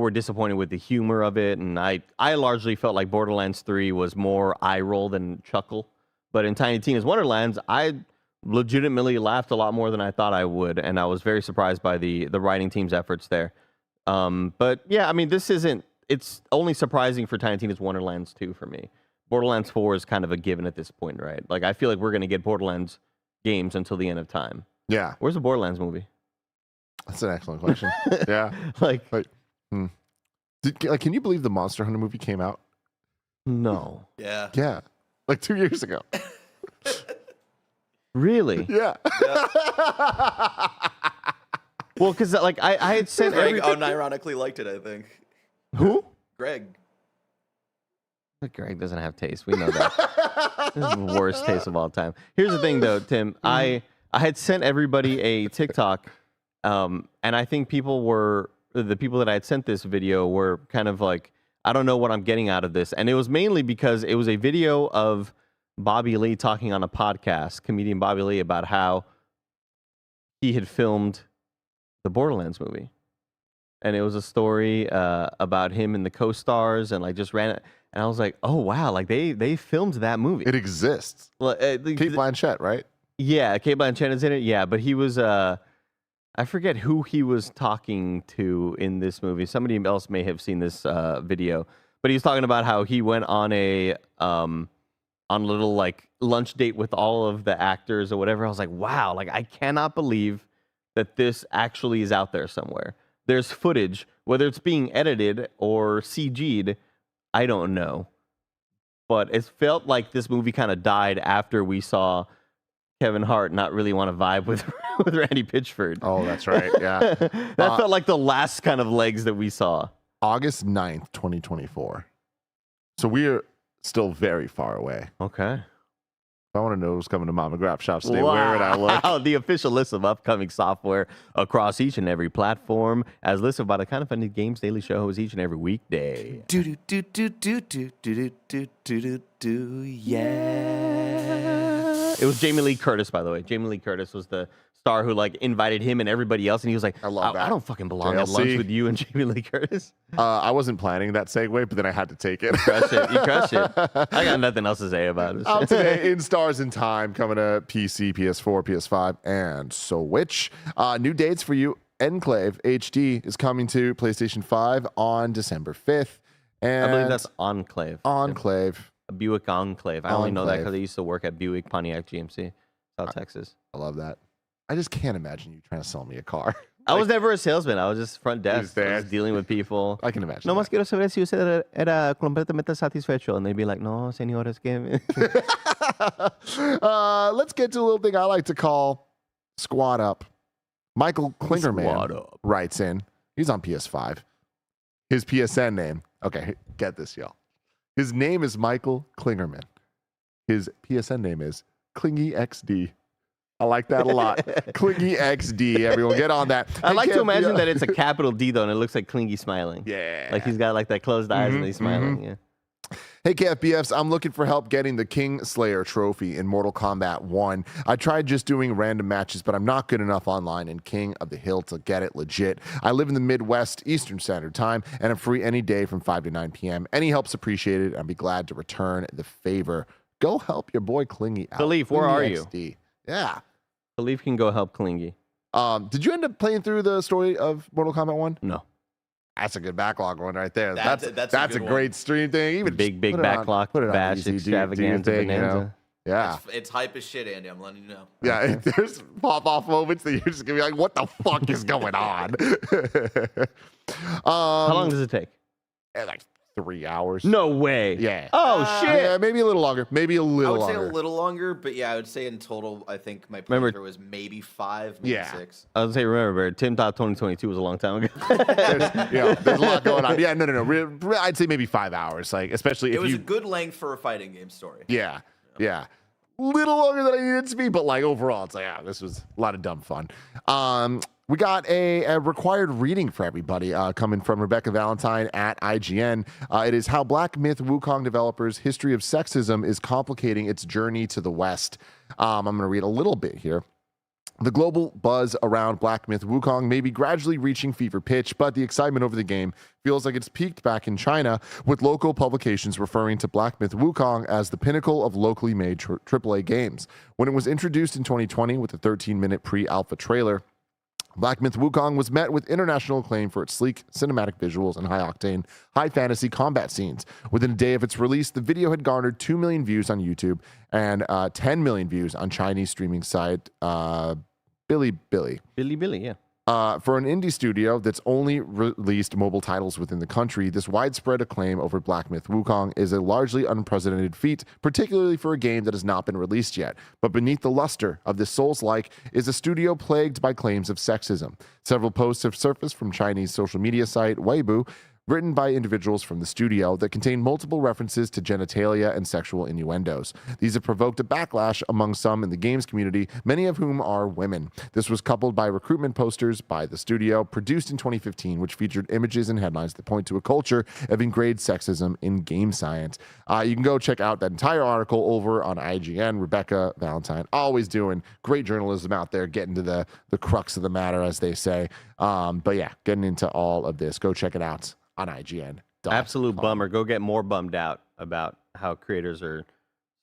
were disappointed with the humor of it. And I largely felt like Borderlands 3 was more eye roll than chuckle. But in Tiny Tina's Wonderlands, I legitimately laughed a lot more than I thought I would, and I was very surprised by the writing team's efforts there. But yeah, I mean, it's only surprising for Tiny Tina's Wonderlands 2 for me. Borderlands 4 is kind of a given at this point, right? Like, I feel like we're going to get Borderlands games until the end of time. Yeah. Where's the Borderlands movie? That's an excellent question. Yeah. Can you believe the Monster Hunter movie came out? No. Yeah. Yeah. Like 2 years ago. Really? Yeah. Well, because I had sent Greg unironically liked it, I think. Who? Greg. Greg doesn't have taste. We know that. This is the worst taste of all time. Here's the thing, though, Tim. I had sent everybody a TikTok, and I think the people that I had sent this video were kind of like, I don't know what I'm getting out of this. And it was mainly because it was a video of Bobby Lee talking on a podcast, comedian Bobby Lee, about how he had filmed the Borderlands movie. And it was a story about him and the co-stars and just ran it. And I was like, oh, wow, they filmed that movie. It exists. Kate Blanchett, right? Yeah, Kate Blanchett is in it. Yeah, but he was, I forget who he was talking to in this movie. Somebody else may have seen this video. But he was talking about how he went on a little lunch date with all of the actors or whatever. I was like, wow, I cannot believe that this actually is out there somewhere. There's footage, whether it's being edited or CG'd, I don't know. But it felt like this movie kind of died after we saw Kevin Hart not really want to vibe with Randy Pitchford. Oh, that's right. Yeah. That felt like the last kind of legs that we saw. August 9th, 2024. So we're still very far away. Okay. If I want to know who's coming to Mama Grab Shop today, where would I look? The official list of upcoming software across each and every platform, as listed by the KindaFunny Games Daily Show hosts each and every weekday. Yeah. It was Jamie Lee Curtis, by the way. Jamie Lee Curtis was the star who invited him and everybody else, and he was like, I don't fucking belong at lunch with you and Jamie Lee Curtis. I wasn't planning that segue, but then I had to take it. You crushed it. I got nothing else to say about it. Out today in Stars in Time, coming to PC, PS4, PS5, and Switch. New dates for you. Enclave HD is coming to PlayStation 5 on December 5th. And I believe that's Enclave. Enclave. A Buick Enclave. I only know that because I used to work at Buick Pontiac GMC, South Texas. I love that. I just can't imagine you trying to sell me a car. I was never a salesman. I was just front desk. I was dealing with people. I can imagine. No más quiero saber si usted era completamente satisfecho. And they'd be like, no, señores, que... Let's get to a little thing I like to call Squad Up. Michael Clingerman writes in. He's on PS5. His PSN name. Okay, get this, y'all. His name is Michael Clingerman. His PSN name is clingyxd. I like that a lot. clingyxd. Everyone get on that. I like to imagine that it's a capital D, though, and it looks like Clingy smiling. Yeah. Like he's got that closed eyes and he's smiling. Yeah. Hey KFBFs, I'm looking for help getting the King Slayer trophy in Mortal Kombat 1. I tried just doing random matches, but I'm not good enough online in King of the Hill to get it legit. I live in the Midwest Eastern Standard Time, and I'm free any day from 5 to 9 p.m. Any help's appreciated. I'd be glad to return the favor. Go help your boy Clingy out. Khalif, where are you? XD. Yeah. Khalif can go help Clingy. Did you end up playing through the story of Mortal Kombat 1? No. That's a good backlog one right there. That's That's a good great one. stream thing. Even Big put it on- backlog, put it on bash, easy, do your extravaganza, thing, bonanza. Yeah. It's hype as shit, Andy. I'm letting you know. Yeah, there's pop-off moments that you're just gonna be like, what the fuck is going on? How long does it take? Like 3 hours. No way. Yeah. Oh, shit. Yeah, maybe a little longer. Maybe a I little would longer. say a little longer, but yeah, I would say in total, I think my Remember- playthrough was maybe 5, maybe Yeah. 6. I was say, remember, Tim thought 2022 was a long time ago. There's a lot going on. Yeah, no. I'd say maybe 5 hours. Like, especially if It was you. a good length for a fighting game story. Yeah. Little longer than I needed it to be, but like overall, it's like, this was a lot of dumb fun. We got a required reading for everybody coming from Rebecca Valentine at IGN. It is How Black Myth Wukong Developers' History of Sexism is Complicating Its Journey to the West. I'm going to read a little bit here. The global buzz around Black Myth Wukong may be gradually reaching fever pitch, but the excitement over the game feels like it's peaked back in China, with local publications referring to Black Myth Wukong as the pinnacle of locally made AAA games. When it was introduced in 2020 with a 13-minute pre-alpha trailer, Black Myth Wukong was met with international acclaim for its sleek cinematic visuals and high-octane, high-fantasy combat scenes. Within a day of its release, the video had garnered 2 million views on YouTube and 10 million views on Chinese streaming site Bilibili. Billy, yeah. For an indie studio that's only released mobile titles within the country, this widespread acclaim over Black Myth Wukong is a largely unprecedented feat, particularly for a game that has not been released yet. But beneath the luster of this Souls-like is a studio plagued by claims of sexism. Several posts have surfaced from Chinese social media site Weibo, written by individuals from the studio, that contain multiple references to genitalia and sexual innuendos. These have provoked a backlash among some in the games community, many of whom are women. This was coupled by recruitment posters by the studio, produced in 2015, which featured images and headlines that point to a culture of ingrained sexism in game science. You can go check out that entire article over on IGN. Rebecca Valentine, always doing great journalism out there, getting to the crux of the matter, as they say. But yeah, getting into all of this. Go check it out on IGN. Absolute bummer. Go get more bummed out about how creators are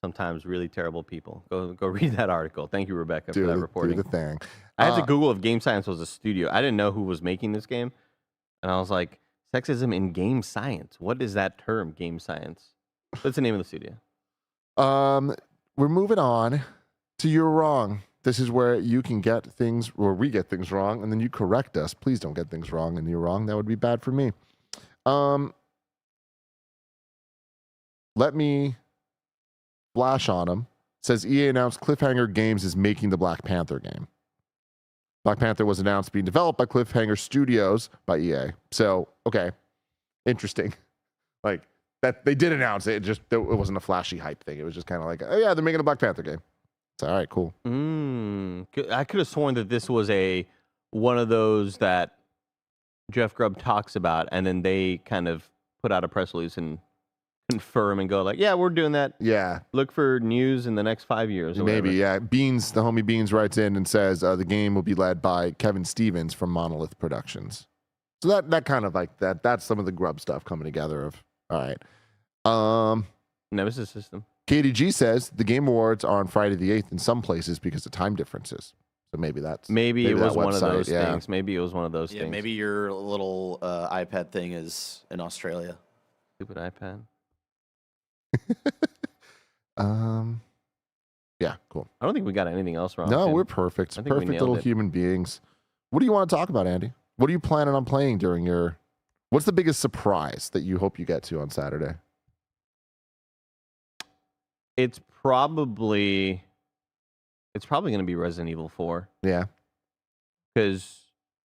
sometimes really terrible people. Go read that article. Thank you, Rebecca, for that reporting. Do the thing. I had to Google if Game Science was a studio. I didn't know who was making this game. And I was like, sexism in game science. What is that term, game science? What's the name of the studio? We're moving on to You're Wrong. This is where you can get things, or we get things wrong, and then you correct us. Please don't get things wrong and you're wrong. That would be bad for me. Let me flash on him. Says EA announced Cliffhanger Games is making the Black Panther game. Black Panther was announced being developed by Cliffhanger Studios by EA. So, okay, interesting. Like that, they did announce it. It wasn't a flashy hype thing. It was just kind of like, oh yeah, they're making a Black Panther game. It's all right, cool. I could have sworn that this was one of those that Jeff Grubb talks about, and then they kind of put out a press release and confirm and go like, yeah, we're doing that. Yeah. Look for news in the next 5 years. Or Maybe, whatever. yeah. Beans, the homie Beans writes in and says the game will be led by Kevin Stevens from Monolith Productions. So that kind of like that's some of the Grubb stuff coming together of, all right. Nemesis System. KDG says the Game Awards are on Friday the 8th in some places because of time differences. So maybe it was one of those yeah. things. Maybe it was one of those Yeah, things. maybe your little iPad thing is in Australia. Stupid iPad. Yeah, cool. I don't think we got anything else wrong. No, Tim. we're perfect. I think we Perfect nailed little it. human beings. What do you want to talk about, Andy? What are you planning on playing during your... What's the biggest surprise that you hope you get to on Saturday? It's probably going to be Resident Evil 4. Yeah. Because,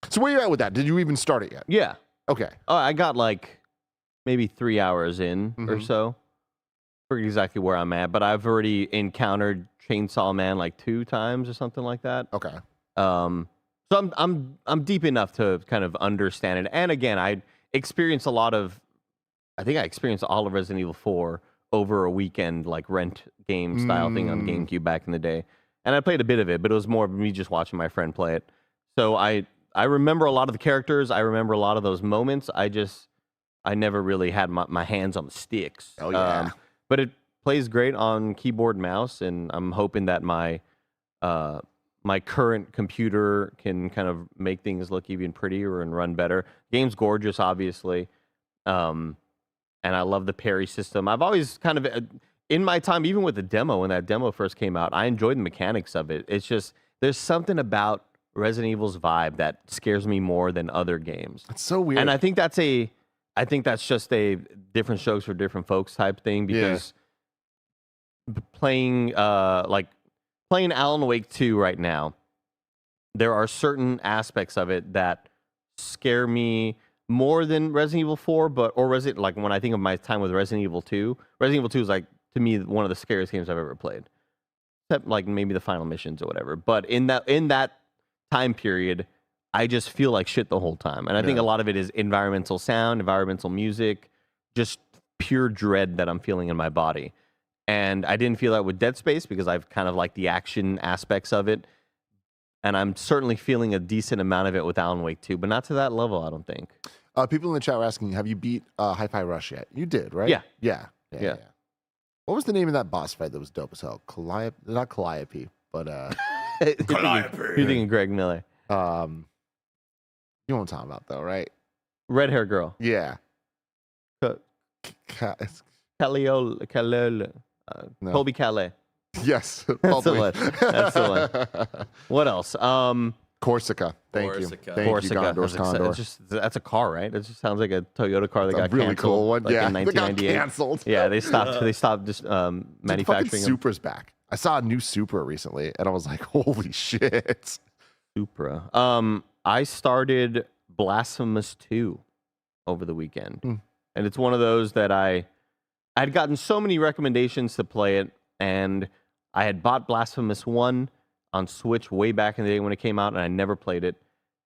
So where you at with that? Did you even start it yet? yeah. Okay. Oh, I got like maybe 3 hours in or Mhm. so. Forget exactly where I'm at, but I've already encountered Chainsaw Man like 2 times or something like that. Okay. So I'm deep enough to kind of understand it. And again, I think I experienced all of Resident Evil 4 over a weekend like rent game style thing on GameCube back in the day, and I played a bit of it, but it was more of me just watching my friend play it. So I remember a lot of the characters. I remember a lot of those moments. I never really had my hands on the sticks. Oh yeah. But it plays great on keyboard and mouse, and I'm hoping that my current computer can kind of make things look even prettier and run better. Game's gorgeous, obviously. And I love the parry system. I've always kind of, in my time, even with the demo, when that demo first came out, I enjoyed the mechanics of it. It's just, there's something about Resident Evil's vibe that scares me more than other games. It's so weird. And I think that's just a different strokes for different folks type thing, because playing Alan Wake 2 right now, there are certain aspects of it that scare me more than Resident Evil 4, like when I think of my time with Resident Evil 2, Resident Evil 2 is like, to me, one of the scariest games I've ever played. Except like maybe the final missions or whatever. But in that time period, I just feel like shit the whole time. And I think a lot of it is environmental sound, environmental music, just pure dread that I'm feeling in my body. And I didn't feel that with Dead Space because I've kind of like the action aspects of it. And I'm certainly feeling a decent amount of it with Alan Wake 2, but not to that level, I don't think. People in the chat were asking, have you beat Hi-Fi Rush yet? You did, right? Yeah. Yeah. What was the name of that boss fight that was dope as hell? Not Calliope, but Calliope. You're thinking Greg Miller. you know what I'm talking about, though, right? Red hair girl. Yeah. Calais. No. Colby Calais. Yes. That's the one. That's the one. What else? Corsica. Thank you. Corsica. Thank Corsica. you, Gondor's Condor. That's a car, right? It just sounds like a Toyota car that got a really canceled. cool one. Like Yeah, in they got 1998. canceled. Yeah, they stopped just Dude, manufacturing fucking them. Supra's back. I saw a new Supra recently, and I was like, holy shit. Supra. I started Blasphemous 2 over the weekend. And it's one of those that I'd gotten so many recommendations to play it, and I had bought Blasphemous 1 on Switch way back in the day when it came out, and I never played it.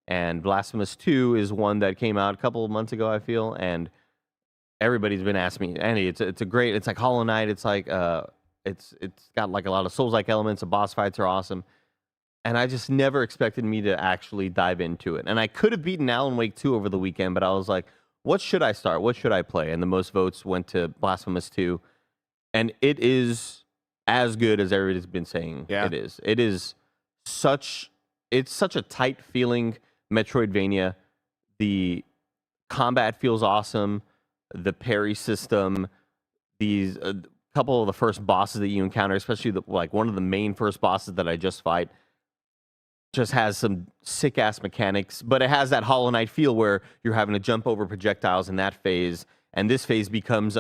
And Blasphemous 2 is one that came out a couple of months ago, I feel, and everybody's been asking me, Andy, it's like Hollow Knight, it's like it's got like a lot of Souls-like elements, the boss fights are awesome. And I just never expected me to actually dive into it. And I could have beaten Alan Wake 2 over the weekend, but I was like, what should I start? What should I play? And the most votes went to Blasphemous 2. And it is as good as everybody's been saying it is. It's such a tight feeling Metroidvania. The combat feels awesome. The parry system, these couple of the first bosses that you encounter, especially one of the main first bosses that I just fight, just has some sick ass mechanics, but it has that Hollow Knight feel where you're having to jump over projectiles in that phase, and this phase becomes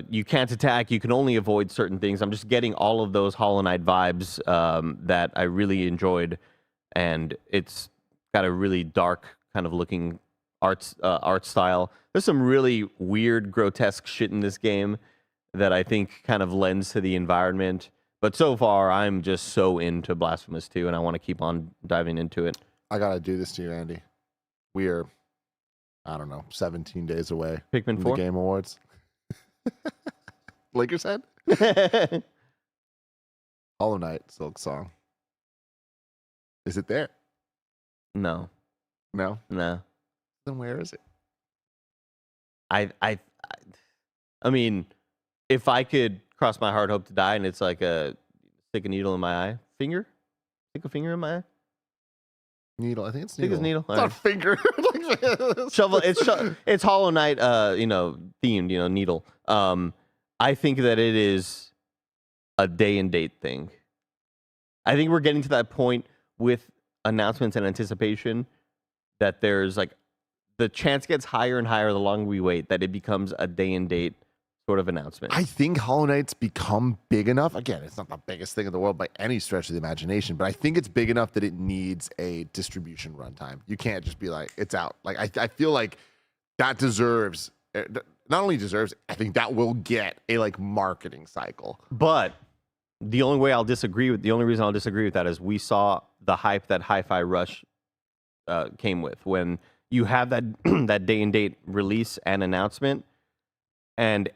you can't attack, you can only avoid certain things. I'm just getting all of those Hollow Knight vibes that I really enjoyed, and it's got a really dark kind of looking art style. There's some really weird, grotesque shit in this game that I think kind of lends to the environment. But so far, I'm just so into Blasphemous 2, and I want to keep on diving into it. I got to do this to you, Andy. We are, I don't know, 17 days away Pikmin from 4? the Game Awards. Lakers head? Hollow Knight, Silk Song. Is it there? No. No? No. Then where is it? I mean, if I could cross my heart, hope to die, and it's like stick a needle in my eye. Stick a finger in my eye? Needle. I think it's I think needle. it's needle. It's All not right. finger. Shovel. It's Hollow Knight, themed, needle. I think that it is a day and date thing. I think we're getting to that point with announcements and anticipation that there's like the chance gets higher and higher the longer we wait that it becomes a day and date sort of announcement. I think Hollow Knight's become big enough. Again, it's not the biggest thing in the world by any stretch of the imagination, but I think it's big enough that it needs a distribution runtime. You can't just be like, it's out. Like I feel like that deserves, not only deserves, I think that will get a like marketing cycle. But the only reason I'll disagree with that is we saw the hype that Hi-Fi Rush came with when you have that that day and date release and announcement, and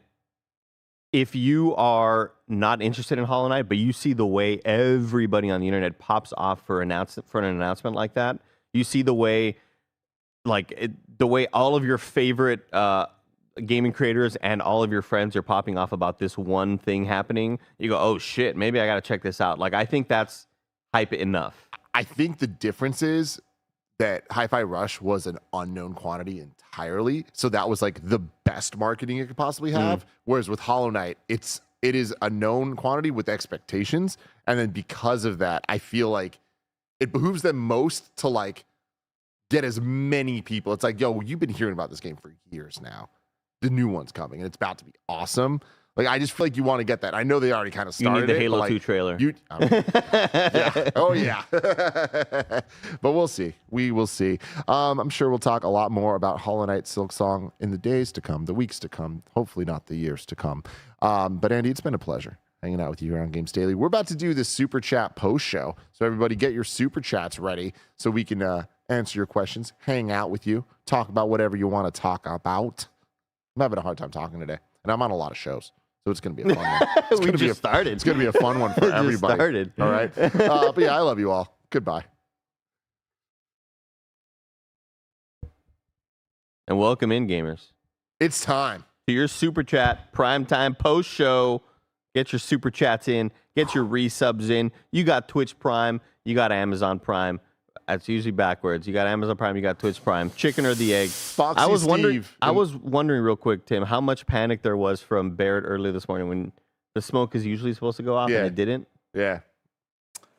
if you are not interested in Hollow Knight, but you see the way everybody on the internet pops off for an announcement like that, you see the way, the way all of your favorite gaming creators and all of your friends are popping off about this one thing happening, you go, oh shit, maybe I got to check this out. Like, I think that's hype enough. I think the difference is that Hi-Fi Rush was an unknown quantity entirely, so that was like the best marketing it could possibly have. Whereas with Hollow Knight, it is a known quantity with expectations, and then because of that, I feel like it behooves them most to like get as many people. It's like, yo, you've been hearing about this game for years now. The new one's coming, and it's about to be awesome. Like, I just feel like you want to get that. I know they already kind of started. You need the Halo 2 trailer. Yeah. Oh, yeah. But we'll see. We will see. I'm sure we'll talk a lot more about Hollow Knight Silksong in the days to come, the weeks to come, hopefully not the years to come. But, Andy, it's been a pleasure hanging out with you here on Games Daily. We're about to do this Super Chat post-show. So, everybody, get your Super Chats ready so we can answer your questions, hang out with you, talk about whatever you want to talk about. I'm having a hard time talking today, and I'm on a lot of shows. So it's going to be a fun one. It's We just started. It's going to be a fun one for everybody. Started. All right. But yeah, I love you all. Goodbye. And welcome in, gamers, It's time. to your Super Chat primetime post show. Get your Super Chats in. Get your resubs in. You got Twitch Prime. You got Amazon Prime. That's usually backwards. You got Amazon Prime. You got Twitch Prime. Chicken or the egg. Foxy I was Steve. wondering real quick, Tim, how much panic there was from Barrett earlier this morning when the smoke is usually supposed to go off Yeah. and it didn't. Yeah.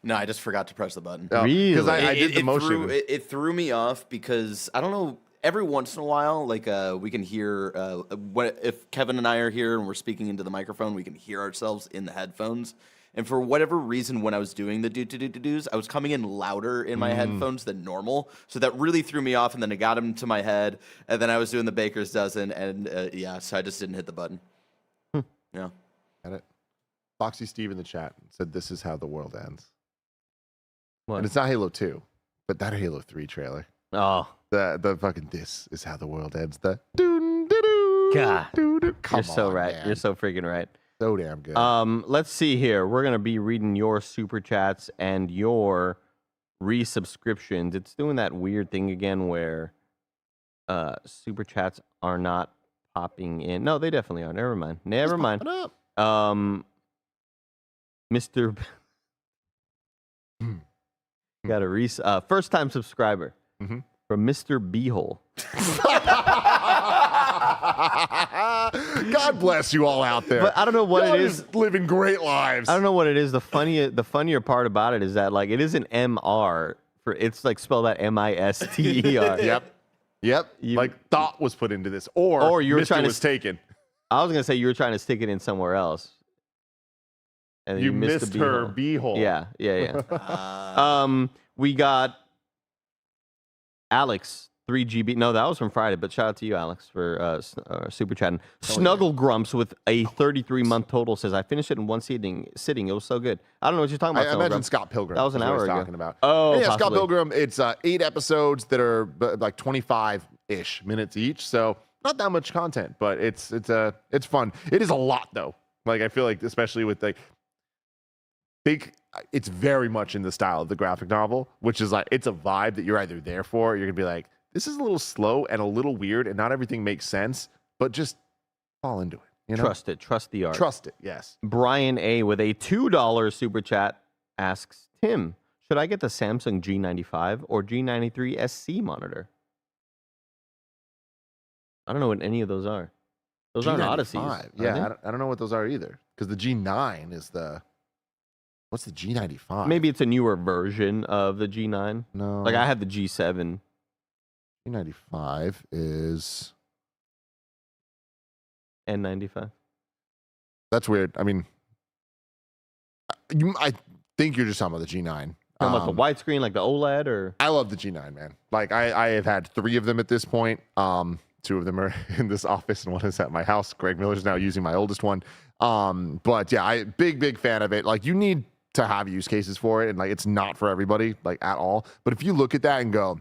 No, I just forgot to press the button. Oh, Really? Because I did the motion. It threw me off because I don't know. Every once in a while, like we can hear if Kevin and I are here and we're speaking into the microphone, we can hear ourselves in the headphones. And for whatever reason, when I was doing the do-do-do-do-do's, I was coming in louder in my headphones than normal. So that really threw me off, and then it got into my head. And then I was doing the baker's dozen, and so I just didn't hit the button. Yeah. Got it. Foxy Steve in the chat said, "This is how the world ends." What? And it's not Halo 2, but that Halo 3 trailer. Oh, The fucking "This is how the world ends." The doo-doo-doo, God. doo-doo. Come you're so on, right. man. You're so freaking right. So damn good. Let's see here. We're gonna be reading your Super Chats and your resubscriptions. It's doing that weird thing again where Super Chats are not popping in. No, they definitely are. Never mind. Never mind. Popping up. Mr. Got a first time subscriber Mhm. from Mr. Beehole. God bless you all out there. But I don't know what Y'all it is. just living great lives. I don't know what it is. The funnier part about it is that like it isn't MR for it's like spelled out MISTER. Yep. You- Like thought was put into this, or you were Mr. trying to was taken. I was gonna say you were trying to stick it in somewhere else. And then You missed the missed her beehole. beehole. Yeah. We got Alex 3GB. No, that was from Friday, but shout out to you, Alex, for super chatting. Snuggle Grumps with a 33-month total says I finished it in one sitting. It was so good. I don't know what you're talking about. I Snuggle imagine Grumps. Scott Pilgrim. That was an is what hour he's ago. talking about. Oh, And yeah, Scott possibly. Pilgrim. It's 8 episodes that are like 25-ish minutes each, so not that much content, but it's fun. It is a lot though. Like I feel like especially with like it's very much in the style of the graphic novel, which is like it's a vibe that you're either there for, or you're gonna be like, this is a little slow and a little weird, and not everything makes sense, but just fall into it. You know? Trust it. Trust the art. Trust it. Yes. Brian A with a $2 super chat asks Tim, should I get the Samsung G95 or G93 SC monitor? I don't know what any of those are. Those aren't Odysseys. G95. are Yeah, they? I don't know what those are either. Because the G9 is the. What's the G95? Maybe it's a newer version of the G9. No. Like I had the G7. G95 is. N95. That's weird. I mean, I think you're just talking about the G9. Talking about the widescreen, like the OLED, or I love the G9, man. Like I have had 3 of them at this point. 2 of them are in this office, and one is at my house. Greg Miller's now using my oldest one. But yeah, I big fan of it. Like you need to have use cases for it, and like it's not for everybody, like at all. But if you look at that and go,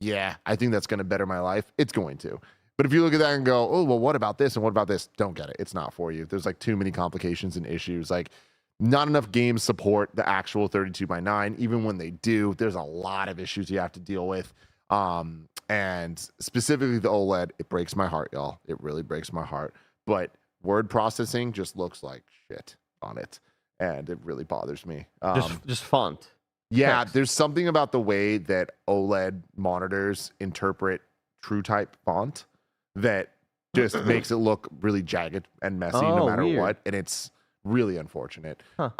yeah, I think that's going to better my life, it's going to. But if you look at that and go, oh, well, what about this and what about this? Don't get it. It's not for you. There's like too many complications and issues. Like not enough games support the actual 32:9. Even when they do, there's a lot of issues you have to deal with. And specifically the OLED, it breaks my heart, y'all. It really breaks my heart. But word processing just looks like shit on it. And it really bothers me. Just font. Yeah, Text. there's something about the way that OLED monitors interpret true type font that just makes it look really jagged and messy no matter weird. what. And it's really unfortunate. Huh.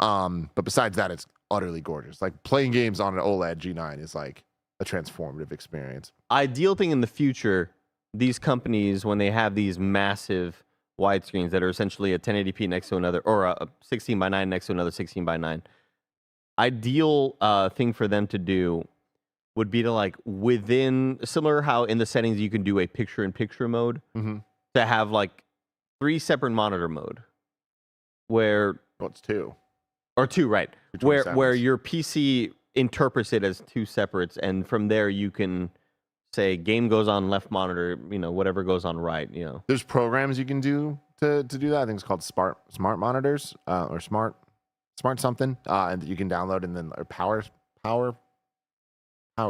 But besides that, it's utterly gorgeous. Like playing games on an OLED G9 is like a transformative experience. Ideal thing in the future, these companies, when they have these massive widescreens that are essentially a 1080p next to another, or a 16:9 next to another 16:9, ideal thing for them to do would be to like within, similar how in the settings you can do a picture-in-picture mode, to have like 3 separate monitor mode, where Well, it's 2. or 2, right? Two Where 27s. your PC interprets it as 2 separates, and from there you can say game goes on left monitor, whatever goes on right, There's programs you can do to do that. I think it's called smart monitors or smart something, and that you can download and then or power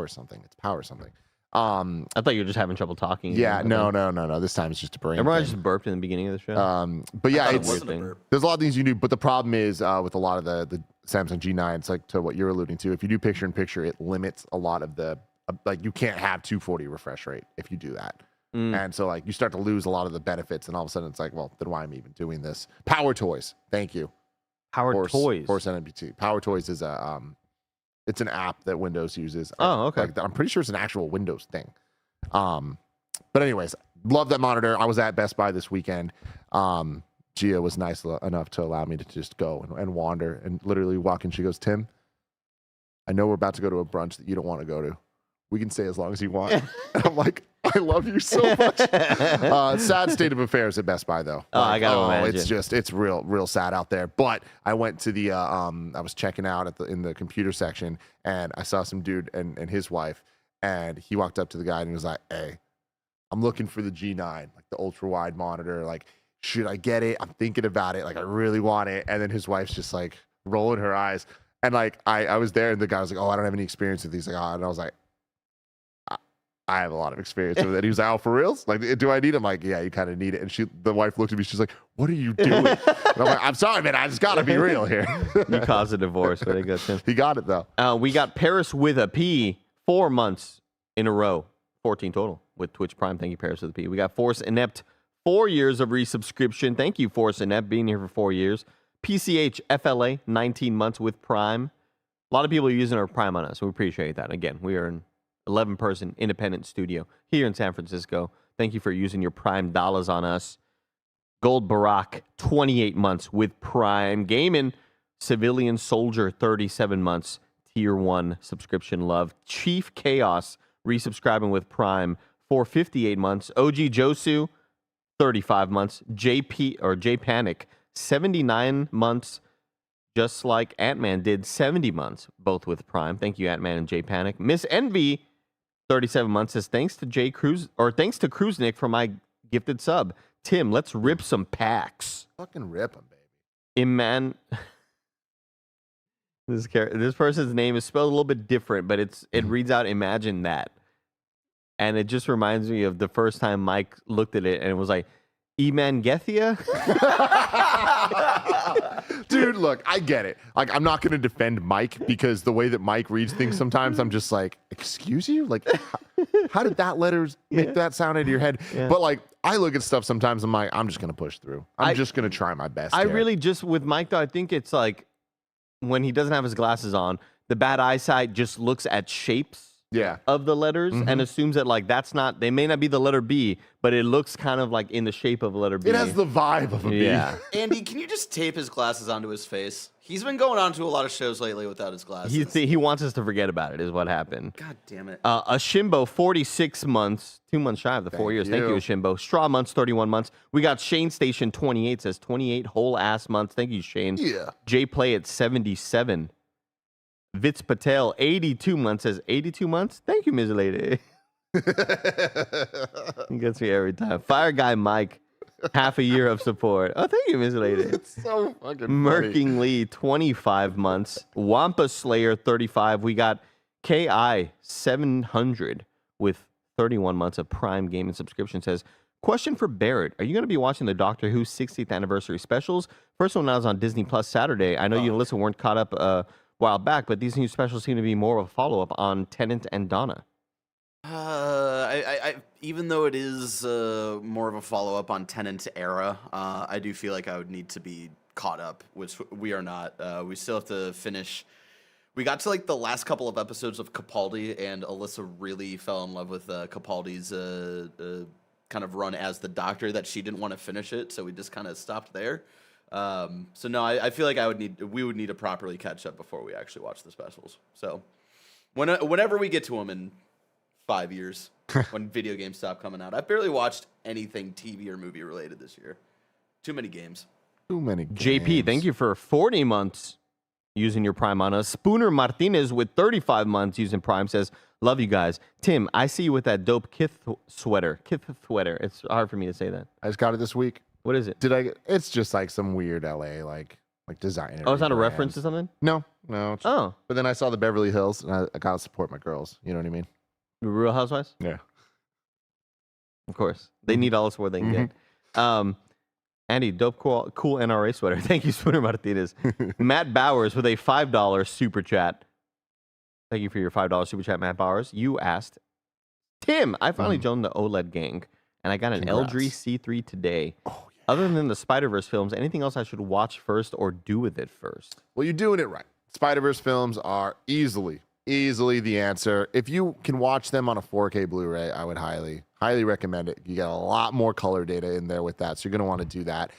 something. It's power something. I thought you were just having trouble talking. Yeah, no. This time it's just a brain. Remember I thing. just burped in the beginning of the show? But yeah, I thought it's it wasn't a burp. there's a lot of things you do, but the problem is with a lot of the Samsung G9, it's like to what you're alluding to. If you do picture in picture, it limits a lot of the like you can't have 240 refresh rate if you do that. And so like you start to lose a lot of the benefits, and all of a sudden it's like, well, then why am I even doing this? Power Toys, thank you. Howard Toys. Force NMPT. Power Toys is it's an app that Windows uses. Oh, okay. Like, I'm pretty sure it's an actual Windows thing. But anyways, love that monitor. I was at Best Buy this weekend. Gia was nice enough to allow me to just go and wander and literally walk in. She goes, Tim, I know we're about to go to a brunch that you don't want to go to. We can stay as long as you want. And I'm like, I love you so much. Sad state of affairs at Best Buy, though. Oh, I gotta imagine. It's real sad out there. But I went to the I was checking out in the computer section, and I saw some dude and his wife, and he walked up to the guy and he was like, "Hey, I'm looking for the G9, like the ultra wide monitor. Like, should I get it? I'm thinking about it. Like, I really want it." And then his wife's just like rolling her eyes, and like I was there, and the guy was like, "Oh, I don't have any experience with these." Like, and I was like, I have a lot of experience with it. He was like, "Oh, for reals? Like, do I need it?" I'm like, "Yeah, you kind of need it." And the wife looked at me. She's like, "What are you doing?" And I'm like, "I'm sorry, man. I just got to be real here." You caused a divorce. Way to go, Tim. He got it, though. We got Paris with a P 4 months in a row. 14 total with Twitch Prime. Thank you, Paris with a P. We got Force Inept 4 years of resubscription. Thank you, Force Inept, being here for 4 years. PCH FLA 19 months with Prime. A lot of people are using our Prime on us. We appreciate that. Again, we are an 11-person independent studio here in San Francisco. Thank you for using your Prime dollars on us. Gold Barack, 28 months with Prime. Gaming, Civilian Soldier, 37 months. Tier 1 subscription love. Chief Chaos, resubscribing with Prime for 58 months. OG Josu, 35 months. J Panic, 79 months. Just like Ant-Man did, 70 months, both with Prime. Thank you, Ant-Man and J Panic. Miss Envy, 37 months, says thanks to thanks to Cruznick for my gifted sub. Tim, let's rip some packs. Fucking rip him, baby. This person's name is spelled a little bit different, but it reads out Imagine That. And it just reminds me of the first time Mike looked at it and it was like, Emangethia? Dude, look, I get it. Like, I'm not going to defend Mike because the way that Mike reads things sometimes, I'm just like, excuse you? Like, how did that letter make that sound into your head? Yeah. But like, I look at stuff sometimes, I'm like, I'm just going to push through. I'm just going to try my best. I here. really just, with Mike though, I think it's like, when he doesn't have his glasses on, the bad eyesight just looks at shapes of the letters and assumes that like they may not be the letter B, but it looks kind of like in the shape of a letter B. It has the vibe of a B. Yeah. Andy, can you just tape his glasses onto his face? He's been going on to a lot of shows lately without his glasses. He wants us to forget about it, is what happened. God damn it. Ashimbo, 46 months, 2 months shy of the 4 years. Thank you, Ashimbo. Straw months, 31 months. We got Shane Station 28, says 28 whole ass months. Thank you, Shane. Yeah. J Play at 77. Vitz Patel, 82 months, says 82 months. Thank you, Ms. Lady. He gets me every time. Fire Guy Mike, half a year of support. Oh, thank you, Miss Lady. It's so fucking funny. Merking Lee, 25 months. Wampa Slayer, 35. We got KI, 700 with 31 months of Prime Gaming subscription. Says, question for Barrett. Are you going to be watching the Doctor Who 60th anniversary specials? First one was on Disney Plus Saturday. I know you and Alyssa weren't caught up a while back, but these new specials seem to be more of a follow-up on Tennant and Donna. I even though it is more of a follow-up on Tennant's era, I do feel like I would need to be caught up, which we are not. We still have to finish. We got to like the last couple of episodes of Capaldi, and Alyssa really fell in love with Capaldi's kind of run as the Doctor, that she didn't want to finish it, so we just kind of stopped there. So no, I feel like we would need to properly catch up before we actually watch the specials. So whenever we get to them in 5 years, when video games stop coming out, I've barely watched anything TV or movie related this year. Too many games. Too many games. JP, thank you for 40 months using your Prime on us. Spooner Martinez with 35 months using Prime says, love you guys. Tim, I see you with that dope Kith sweater. Kith sweater. It's hard for me to say that. I just got it this week. What is it? It's just like some weird LA like designer. Oh, it's not a brand. reference to something? No. Oh. But then I saw the Beverly Hills, and I gotta support my girls. You know what I mean? Real Housewives? Yeah. Of course. They need all the support they can get. Andy, dope, cool NRA sweater. Thank you, Spooner Martinez. Matt Bowers with a $5 super chat. Thank you for your $5 super chat, Matt Bowers. You asked, Tim, I finally joined the OLED gang, and I got an Congrats. LG C3 today. Oh, yeah. Other than the Spider-Verse films, anything else I should watch first or do with it first? Well, you're doing it right. Spider-Verse films are easily the answer. If you can watch them on a 4K Blu-ray, I would highly recommend it. You get a lot more color data in there with that, so you're going to want to do that.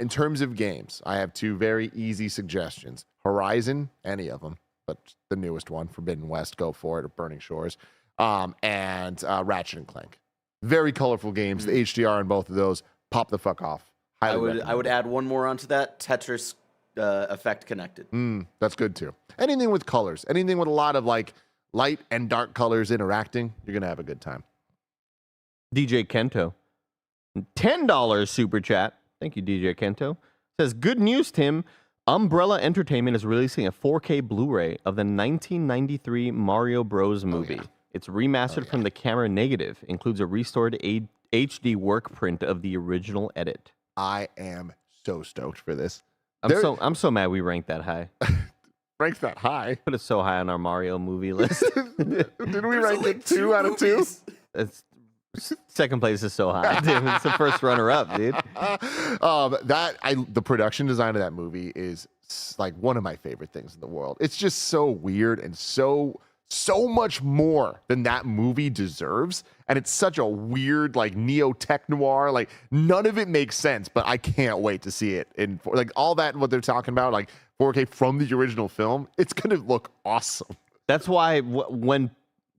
In terms of games, I have two very easy suggestions. Horizon, any of them, but the newest one, Forbidden West, go for it, or Burning Shores, and Ratchet and Clank. Very colorful games. The HDR in both of those, pop the fuck off. I would add one more onto that, Tetris Effect Connected. That's good too. Anything with colors, anything with a lot of like light and dark colors interacting, you're gonna have a good time. DJ Kento, $10 super chat. Thank you, DJ Kento. Says, good news, Tim. Umbrella Entertainment is releasing a 4K Blu-ray of the 1993 Mario Bros. Movie. yeah. It's remastered from the camera negative. Includes a restored HD work print of the original edit. I am so stoked for this. I'm so mad we ranked that high. Ranks that high. Put it so high on our Mario movie list. Didn't we rank it 2 out of 2? It's, second place is so high, dude. It's the first runner-up, dude. The production design of that movie is like one of my favorite things in the world. It's just so weird and so much more than that movie deserves. And it's such a weird, like, neo-tech noir. Like, none of it makes sense, but I can't wait to see it. Like, all that, what they're talking about, like, 4K from the original film, it's going to look awesome. That's why when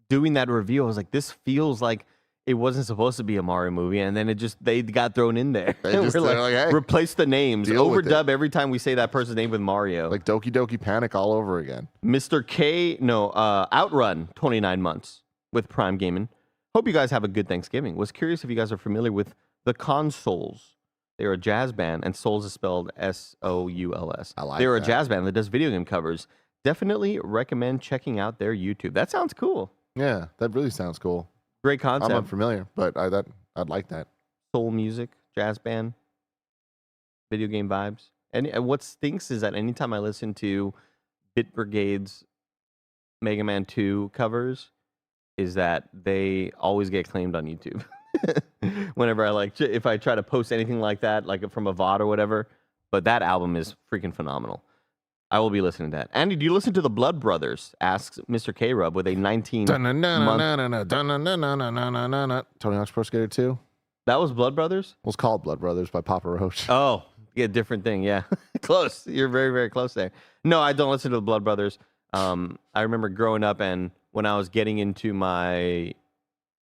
doing that review, I was like, this feels like it wasn't supposed to be a Mario movie, and then they got thrown in there. They're like, hey, replace the names, overdub every time we say that person's name with Mario. Like Doki Doki Panic all over again. Mr. K, Outrun, 29 months with Prime Gaming. Hope you guys have a good Thanksgiving. Was curious if you guys are familiar with the Consoles. They're a jazz band, and Souls is spelled S-O-U-L-S. I like They're a that. jazz band that does video game covers. Definitely recommend checking out their YouTube. That sounds cool. Yeah, that really sounds cool. Great concept. I'm unfamiliar, but I'd like that. Soul music, jazz band, video game vibes. And what stinks is that anytime I listen to Bit Brigade's Mega Man 2 covers, is that they always get claimed on YouTube. Whenever if I try to post anything like that, like from a VOD or whatever, but that album is freaking phenomenal. I will be listening to that. Andy, do you listen to the Blood Brothers? Asks Mr. K-Rub with a 19-month... Tony Hawk's Pro Skater 2. That was Blood Brothers? It was called Blood Brothers by Papa Roach. Oh, yeah, different thing. Yeah, close. You're very, very close there. No, I don't listen to the Blood Brothers. I remember growing up, and when I was getting into my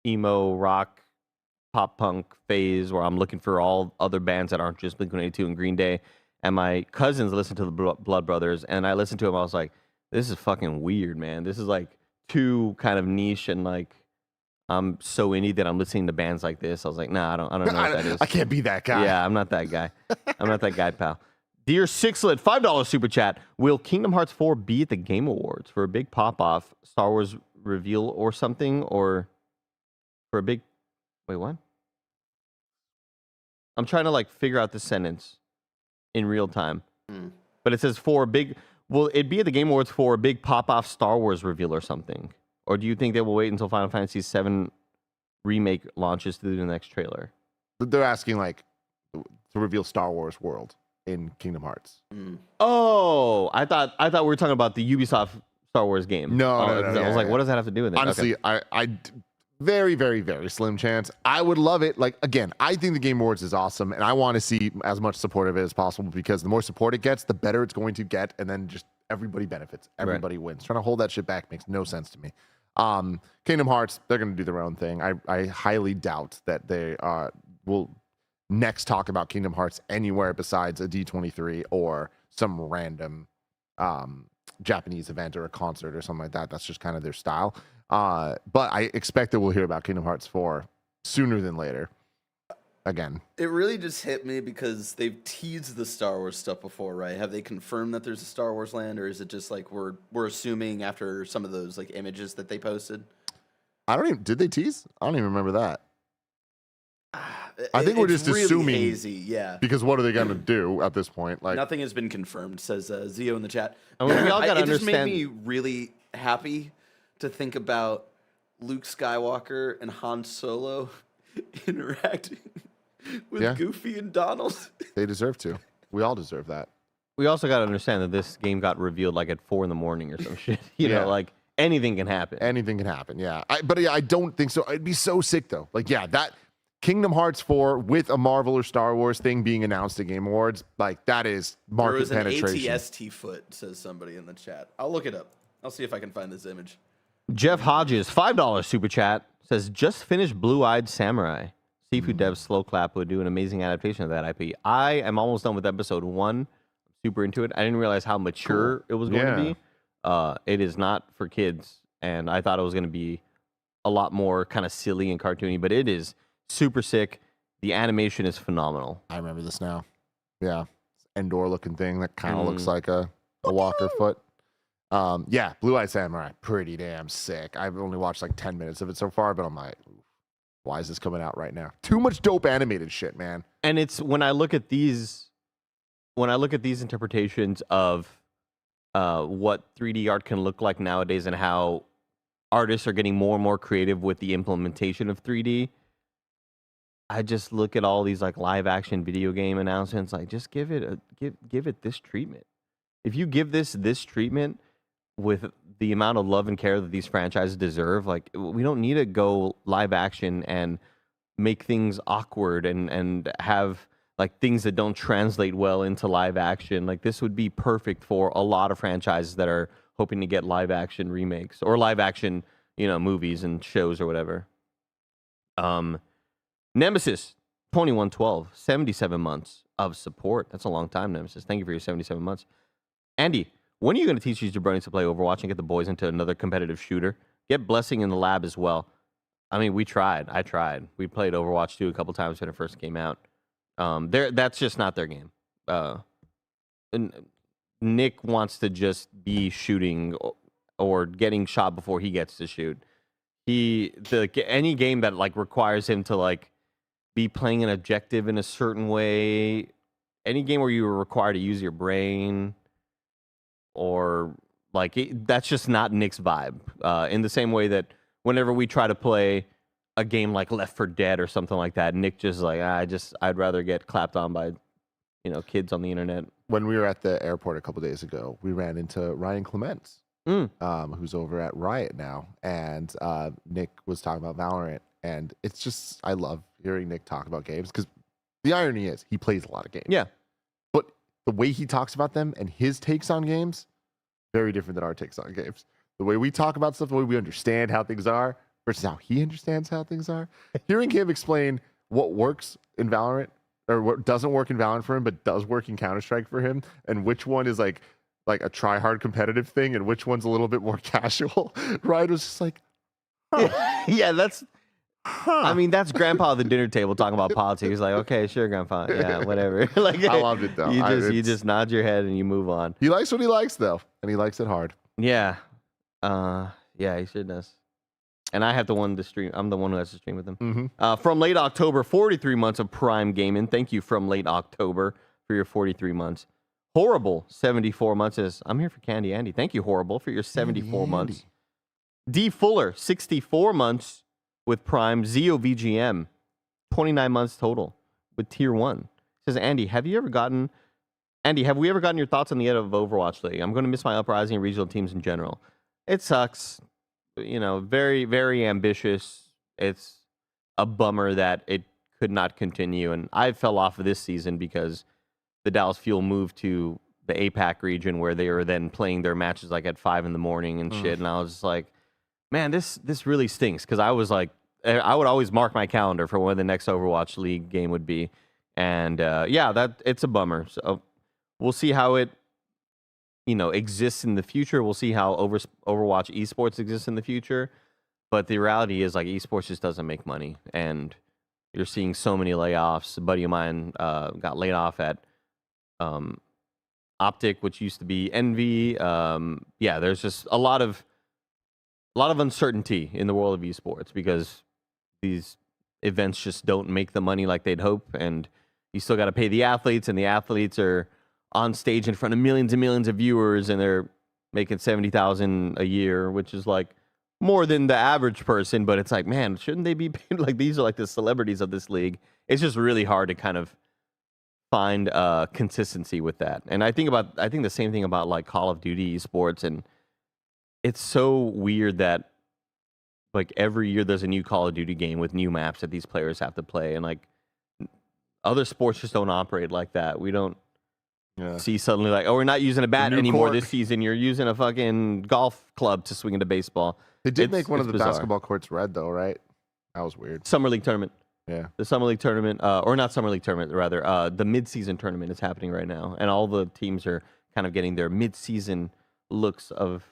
emo rock, pop punk phase, where I'm looking for all other bands that aren't just Blink-182 and Green Day, and my cousins listened to the Blood Brothers, and I listened to them. I was like, "This is fucking weird, man. This is like too kind of niche and like I'm so indie that I'm listening to bands like this. I was like, nah, I don't know what that is. I can't be that guy. Yeah, I'm not that guy. I'm not that guy, pal. Dear Sixlet, $5 super chat. Will Kingdom Hearts 4 be at the Game Awards for a big pop-off Star Wars reveal or something? Or for a big... Wait, what? I'm trying to, like, figure out the sentence in real time. But it says for a big... Will it be at the Game Awards for a big pop-off Star Wars reveal or something? Or do you think they will wait until Final Fantasy VII Remake launches to do the next trailer? They're asking, like, to reveal Star Wars World in Kingdom Hearts. Oh, I thought we were talking about the Ubisoft Star Wars game. No, I was like, what does that have to do with it? Honestly, Okay. Very, very, very slim chance. I would love it. Like, again, I think the Game Awards is awesome, and I want to see as much support of it as possible because the more support it gets, the better it's going to get, and then just everybody benefits. Everybody wins. Trying to hold that shit back makes no sense to me. Kingdom Hearts, they're going to do their own thing. I highly doubt that they will next talk about Kingdom Hearts anywhere besides a D23 or some random Japanese event or a concert or something like that. That's just kind of their style. But I expect that we'll hear about Kingdom Hearts 4 sooner than later. Again, It really just hit me because they've teased the Star Wars stuff before, right? Have they confirmed that there's a Star Wars land, or is it just like we're assuming after some of those like images that they posted? did they tease? I don't even remember that. I think we're just really assuming hazy, yeah. because what are they going to do at this point? Like, Nothing has been confirmed, says Zio in the chat. I mean, we all gotta It just made understand- me really happy to think about Luke Skywalker and Han Solo interacting with Goofy and Donald. they deserve to. We all deserve that. We also got to understand that this game got revealed like at 4 in the morning or some shit. You Yeah. know, like anything can happen. Anything can happen, yeah. But I don't think so. It'd be so sick though. Like, yeah, that Kingdom Hearts 4 with a Marvel or Star Wars thing being announced at Game Awards, like that is There market was an penetration. ATST foot, says somebody in the chat. I'll look it up. I'll see if I can find this image. Jeff Hodges, $5 super chat, says, just finished Blue-Eyed Samurai. Seafood Dev Slow Clap would do an amazing adaptation of that IP. I am almost done with episode 1. I'm super into it. I didn't realize how mature it was going to be. It is not for kids, and I thought it was going to be a lot more kind of silly and cartoony, but it is super sick. The animation is phenomenal. I remember this now. Yeah. Endor looking thing that kind of looks like a walker foot. Yeah, Blue-Eyed Samurai, pretty damn sick. I've only watched like 10 minutes of it so far, but I'm like, why is this coming out right now? Too much dope animated shit, man. And it's when I look at these interpretations of what 3D art can look like nowadays and how artists are getting more and more creative with the implementation of 3D. I just look at all these like live action video game announcements, like just give it this treatment. If you give this treatment with the amount of love and care that these franchises deserve, like we don't need to go live action and make things awkward and have like things that don't translate well into live action. Like this would be perfect for a lot of franchises that are hoping to get live action remakes or live action, movies and shows or whatever. Nemesis 2112, 77 months of support. That's a long time, Nemesis. Thank you for your 77 months. Andy, when are you going to teach these jabronis to play Overwatch and get the boys into another competitive shooter? Get Blessing in the lab as well. I mean, we tried. I tried. We played Overwatch 2 a couple times when it first came out. That's just not their game. And Nick wants to just be shooting or getting shot before he gets to shoot. Any game that like requires him to like be playing an objective in a certain way, any game where you are required to use your brain, or like that's just not Nick's vibe. In the same way that whenever we try to play a game like Left 4 Dead or something like that, Nick just like I'd rather get clapped on by kids on the internet. When we were at the airport a couple days ago, we ran into Ryan Clements, who's over at Riot now, and Nick was talking about Valorant, and it's just I love hearing Nick talk about games because the irony is he plays a lot of games. Yeah, but the way he talks about them and his takes on games, very different than our takes on games. The way we talk about stuff, the way we understand how things are versus how he understands how things are. Hearing him explain what works in Valorant or what doesn't work in Valorant for him, but does work in Counter-Strike for him, and which one is like a try-hard competitive thing and which one's a little bit more casual. Ryan was just like, yeah, I mean, that's grandpa at the dinner table talking about politics. He's like, okay, sure, grandpa. Yeah, whatever. Like, I loved it, though. You just nod your head and you move on. He likes what he likes, though, and he likes it hard. Yeah. Yeah, he sure does. And I have the one to stream. I'm the one who has to stream with him. Mm-hmm. From late October, 43 months of Prime Gaming. Thank you from late October for your 43 months. Horrible, 74 months. I'm here for Candy Andy. Thank you, Horrible, for your 74 months. D Fuller, 64 months with Prime. Zeo VGM, 29 months total with Tier 1. Says, Andy, have we ever gotten your thoughts on the end of Overwatch League? I'm going to miss my uprising and regional teams in general. It sucks. You know, very, very ambitious. It's a bummer that it could not continue. And I fell off of this season because the Dallas Fuel moved to the APAC region where they were then playing their matches like at 5 a.m. and shit. And I was just like, man, this really stinks. Because I was like, I would always mark my calendar for when the next Overwatch League game would be. And yeah, it's a bummer. So we'll see how it, exists in the future. We'll see how Overwatch esports exists in the future. But the reality is, like, esports just doesn't make money. And you're seeing so many layoffs. A buddy of mine got laid off at Optic, which used to be Envy. Yeah, there's just a lot of uncertainty in the world of esports because these events just don't make the money like they'd hope. And you still got to pay the athletes, and the athletes are on stage in front of millions and millions of viewers, and they're making $70,000 a year, which is like more than the average person. But it's like, man, shouldn't they be paid? Like, these are like the celebrities of this league. It's just really hard to kind of find consistency with that. And I think the same thing about like Call of Duty esports, and it's so weird that like every year there's a new Call of Duty game with new maps that these players have to play, and like other sports just don't operate like that. We don't see suddenly like, oh, we're not using a bat anymore this season. You're using a fucking golf club to swing into baseball. They did make one of the basketball courts red, though, right? That was weird. Summer League tournament. Yeah. The Summer League tournament, or not Summer League tournament, rather. The mid-season tournament is happening right now, and all the teams are kind of getting their mid-season looks of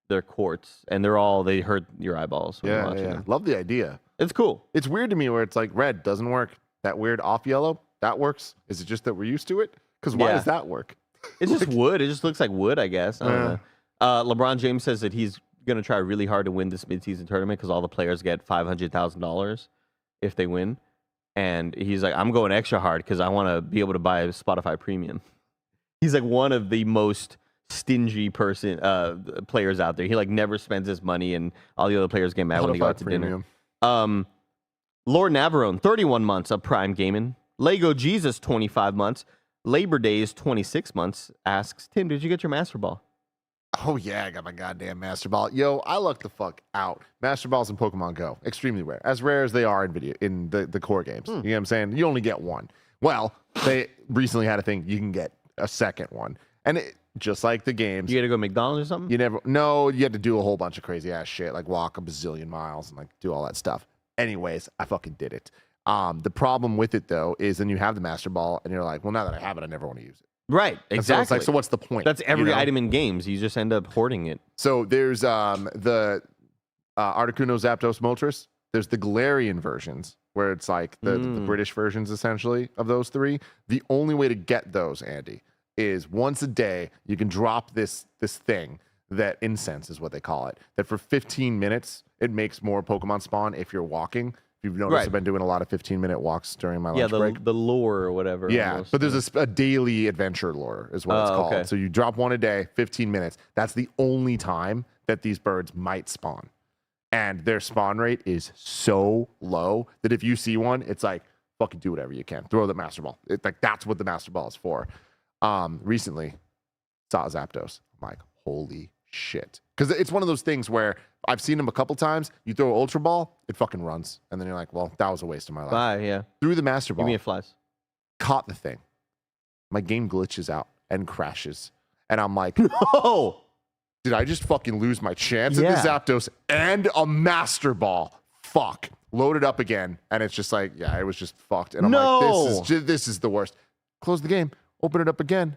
their courts, and they hurt your eyeballs when you're watching them. Love the idea. It's cool. It's weird to me where it's like red doesn't work. That weird off yellow, that works. Is it just that we're used to it? Because why does that work? It's just wood. It just looks like wood, I guess. I don't know. LeBron James says that he's going to try really hard to win this midseason tournament because all the players get $500,000 if they win. And he's like, I'm going extra hard because I want to be able to buy a Spotify Premium. He's like one of the most stingy players out there. He like never spends his money, and all the other players get mad when they go out to dinner. Lord Navarone, 31 months of Prime Gaming. Lego Jesus, 25 months. Labor Days, 26 months, asks, Tim, did you get your Master Ball? Oh, yeah, I got my goddamn Master Ball. Yo, I lucked the fuck out. Master Balls in Pokemon Go, extremely rare. As rare as they are in the core games. You know what I'm saying? You only get one. Well, they recently had a thing, you can get a second one. And just like the games. You got to go to McDonald's or something? You had to do a whole bunch of crazy ass shit, like walk a bazillion miles and like do all that stuff. Anyways, I fucking did it. The problem with it, though, is then you have the Master Ball, and you're like, well, now that I have it, I never want to use it. Right, exactly. So it's like, so what's the point? That's every item in games. You just end up hoarding it. So there's the Articuno Zapdos Moltres. There's the Galarian versions, where it's like the British versions, essentially, of those three. The only way to get those, Andy, is once a day, you can drop this thing, that incense is what they call it, that for 15 minutes, it makes more Pokemon spawn if you're walking. If you've noticed, I've been doing a lot of 15-minute walks during my lunch break. The lure or whatever. Yeah, almost. but there's a daily adventure lure is what it's called. Okay. So you drop one a day, 15 minutes. That's the only time that these birds might spawn. And their spawn rate is so low that if you see one, it's like, fucking do whatever you can. Throw the Master Ball. That's what the Master Ball is for. Recently, saw Zapdos. I'm like, holy shit. Because it's one of those things where I've seen him a couple times. You throw an Ultra Ball, it fucking runs. And then you're like, well, that was a waste of my life. Bye, yeah. Threw the Master Ball. Give me a flies. Caught the thing. My game glitches out and crashes. And I'm like, no! Did I just fucking lose my chance at the Zapdos and a Master Ball? Fuck. Load it up again. And it's just like, yeah, it was just fucked. And I'm like, this is the worst. Close the game. Open it up again.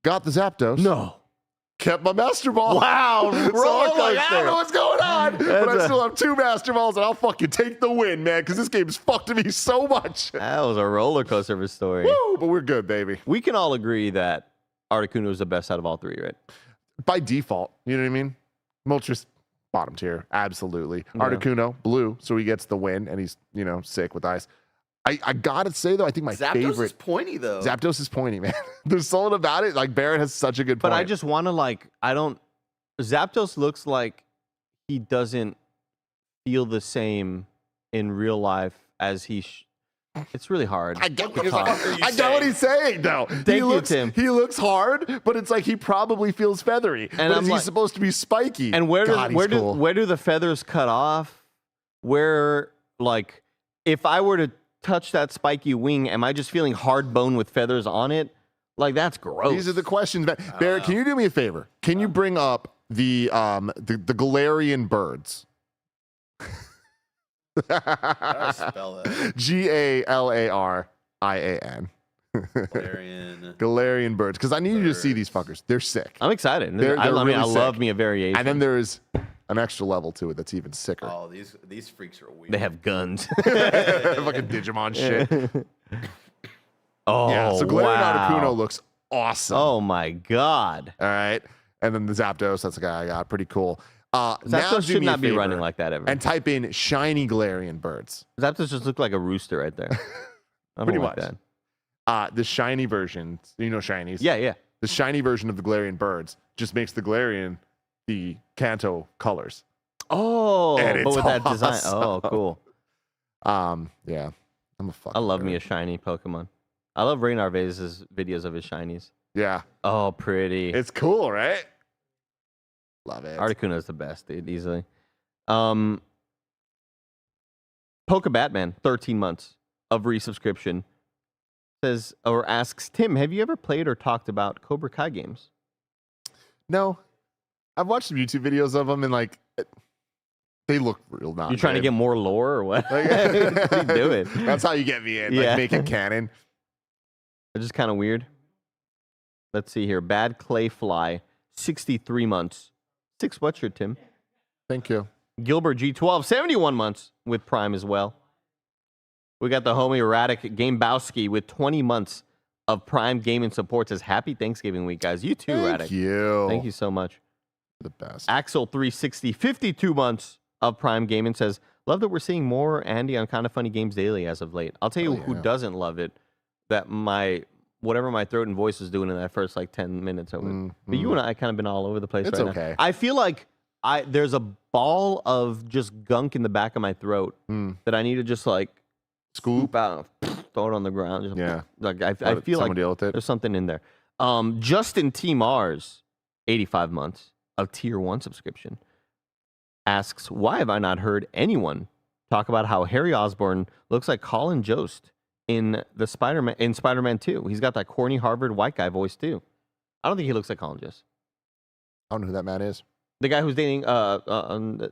Got the Zapdos. No. kept my Master Ball. Wow, So roller I'm like, I don't know coaster. what's going on, but I still have 2 Master Balls, and I'll fucking take the win, man, because this game's fucked me so much. That was a roller coaster of a story. Woo, but we're good, baby. We can all agree that Articuno is the best out of all 3, right? By default, you know what I mean? Moltres, bottom tier, absolutely. Yeah. Articuno, blue, so he gets the win, and he's, sick with ice. I gotta say, though, I think my Zapdos favorite... is pointy, though. Zapdos is pointy, man. There's something about it. Like, Barrett has such a good point. But I just want to, Zapdos looks like he doesn't feel the same in real life as it's really hard. I get What the fuck are you I get what he's saying, though. Tim. He looks hard, but it's like he probably feels feathery. And but he's supposed to be spiky. And where cool. do the feathers cut off? Where, like, if I were to touch that spiky wing, am I just feeling hard bone with feathers on it? Like, that's gross. These are the questions, man. Barrett, can you do me a favor? Can you bring up the Galarian birds? How do I spell that? Galarian. Galarian birds. Because I need you to see these fuckers. They're sick. I'm excited. They're I really love sick. me a variation. And then there's an extra level to it that's even sicker. Oh, these freaks are weird. They have guns. Fucking Digimon shit. Oh, Yeah, so Galarian wow. Articuno looks awesome. Oh, my God. All right. And then the Zapdos, that's the guy I got. Pretty cool. Now Zapdos do should me a not be favor running like that ever. and type in shiny Galarian birds. Zapdos just looked like a rooster right there. I don't Pretty like much. that. The shiny version, shinies. Yeah, yeah. The shiny version of the Galarian birds just makes the Galarian the Kanto colors. Oh, And but it's with that design. awesome. Oh, cool. Yeah. I'm a fucking I love me a nerd. shiny Pokemon. I love Ray Narvaez's videos of his shinies. Yeah. Oh, pretty. It's cool, right? Love it. Articuno is the best, dude, easily. Poke Batman, 13 months of resubscription. Says or asks, Tim, have you ever played or talked about Cobra Kai games? No. I've watched some YouTube videos of them and they look real not You trying to good. get more lore or what? Like- What are you doing? That's how you get me in. Yeah. Make it canon. It's just kind of weird. Let's see here. Bad Clay Fly, 63 months. 6 sweatshirt, Tim. Thank you. Gilbert G12, 71 months with Prime as well. We got the homie Erratic Gamebowski with 20 months of Prime gaming support. Says happy Thanksgiving week, guys. You too, Erratic. Thank you. Thank you so much. The best. Axel 360, 52 months of Prime gaming. Says, love that we're seeing more Andy on KindaFunny Games Daily as of late. I'll tell you who doesn't love it. That whatever my throat and voice was doing in that first 10 minutes of it. But you and I kind of been all over the place It's right okay. now. I feel like there's a ball of just gunk in the back of my throat that I need to just scoop out and throw it on the ground. Just, Yeah. I feel Someone like deal with it. there's something in there. Justin T. Mars, 85 months of Tier 1 subscription, asks, why have I not heard anyone talk about how Harry Osborn looks like Colin Jost in Spider-Man 2? He's got that corny Harvard white guy voice too. I don't think he looks like Colin Jost. I don't know who that man is. The guy who's dating on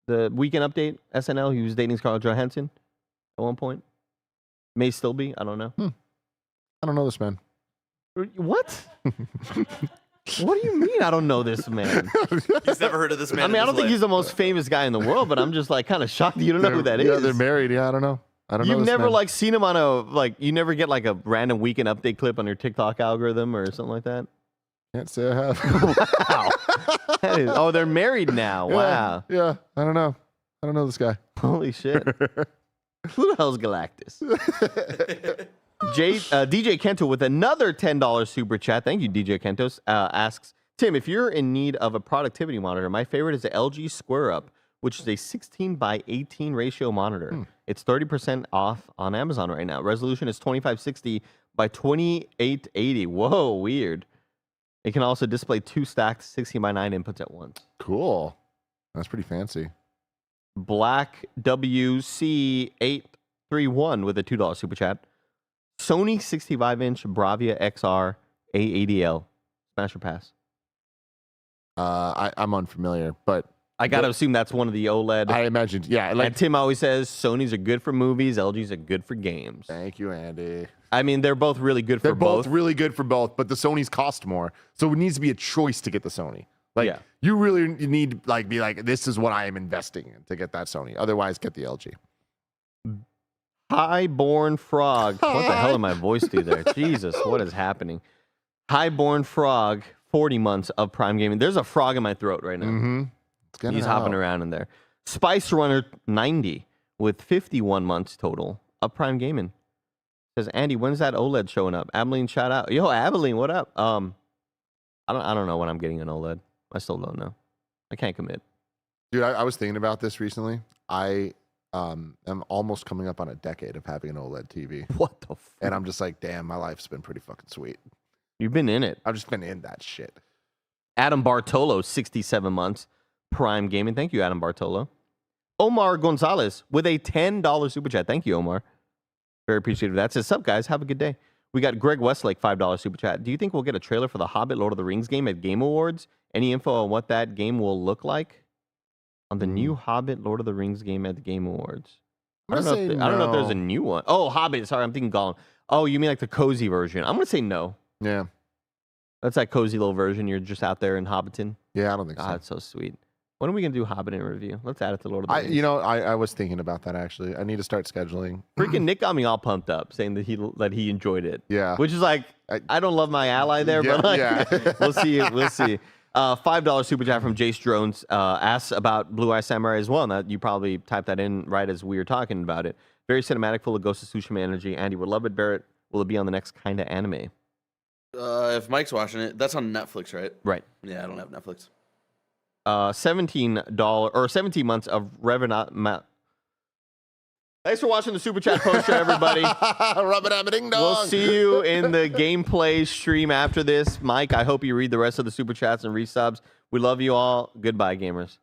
the Weekend Update SNL, he was dating Scarlett Johansson at one point. May still be. I don't know. I don't know this man. What? What do you mean I don't know this man? He's never heard of this man. I mean, in I don't his think life. he's the most famous guy in the world, but I'm just kind of shocked that you don't know who that is. Yeah, they're married. Yeah, I don't know. I don't know. You've this never man. seen him on you never get a random Weekend Update clip on your TikTok algorithm or something like that? Can't say I have. Wow. Oh, they're married now. Yeah, Wow. Yeah, I don't know. I don't know this guy. Holy shit. Who the hell's Galactus? DJ Kento with another $10 super chat. Thank you, DJ Kentos. Asks, Tim, if you're in need of a productivity monitor, my favorite is the LG Square Up, which is a 16:18 ratio monitor. It's 30% off on Amazon right now. Resolution is 2560 by 2880. Whoa, weird. It can also display 2 stacked 16:9 inputs at once. Cool. That's pretty fancy. Black WC831 with a $2 super chat. Sony 65-inch Bravia XR A80L. Smash or pass? I'm unfamiliar, but I gotta assume that's one of the OLED. I imagined, yeah. Like And Tim always says Sony's are good for movies, LG's are good for games. thank you, Andy. I mean, they're both really good They're for both both. really good for both, but the Sony's cost more, so it needs to be a choice to get the Sony. Like Yeah. you really need be like, this is what I am investing in to get that Sony. Otherwise, get the LG. Highborn Frog. What the hell did my voice do there? Jesus, what is happening? Highborn Frog, 40 months of Prime Gaming. There's a frog in my throat right now. Mm-hmm. It's gonna He's hopping help. around in there. Spice Runner 90 with 51 months total of Prime Gaming. Says, Andy, when's that OLED showing up? Abilene, shout out. Yo, Abilene, what up? I don't know when I'm getting an OLED. I still don't know. I can't commit. Dude, I was thinking about this recently. I am almost coming up on a decade of having an OLED TV. What the fuck? And I'm just like, damn, my life's been pretty fucking sweet. You've been in it. I've just been in that shit. Adam Bartolo, 67 months. Prime Gaming. Thank you, Adam Bartolo. Omar Gonzalez with a $10 super chat. Thank you, Omar. Very appreciative of that. Says, sup, guys? Have a good day. We got Greg Westlake, $5 super chat. Do you think we'll get a trailer for the Hobbit Lord of the Rings game at Game Awards? Any info on what that game will look like? On the new Hobbit Lord of the Rings game at the Game Awards. I don't know if there's a new one. Oh, Hobbit. Sorry, I'm thinking Gollum. Oh, you mean like the cozy version? I'm going to say no. Yeah. That's that cozy little version. You're just out there in Hobbiton. Yeah, I don't think so. God, it's so sweet. When are we going to do Hobbit in review? Let's add it to Lord of the Rings. I was thinking about that actually. I need to start scheduling. Freaking Nick got me all pumped up saying that he enjoyed it. Yeah. Which is like, I don't love my ally there, Yeah, but like, yeah. we'll see. We'll see. $5 super chat from Jace Drones asks about Blue Eye Samurai as well. Now, you probably typed that in right as we were talking about it. Very cinematic, full of Ghost of Tsushima energy. Andy would love it. Barrett, will it be on the next kind of anime? If Mike's watching it, that's on Netflix, right? Right. Yeah, I don't have Netflix. $17 or 17 months of Revenant. Thanks for watching the super chat poster, everybody. Rub-a-dub-a-ding-dong. We'll see you in the gameplay stream after this. Mike, I hope you read the rest of the super chats and resubs. We love you all. Goodbye, gamers.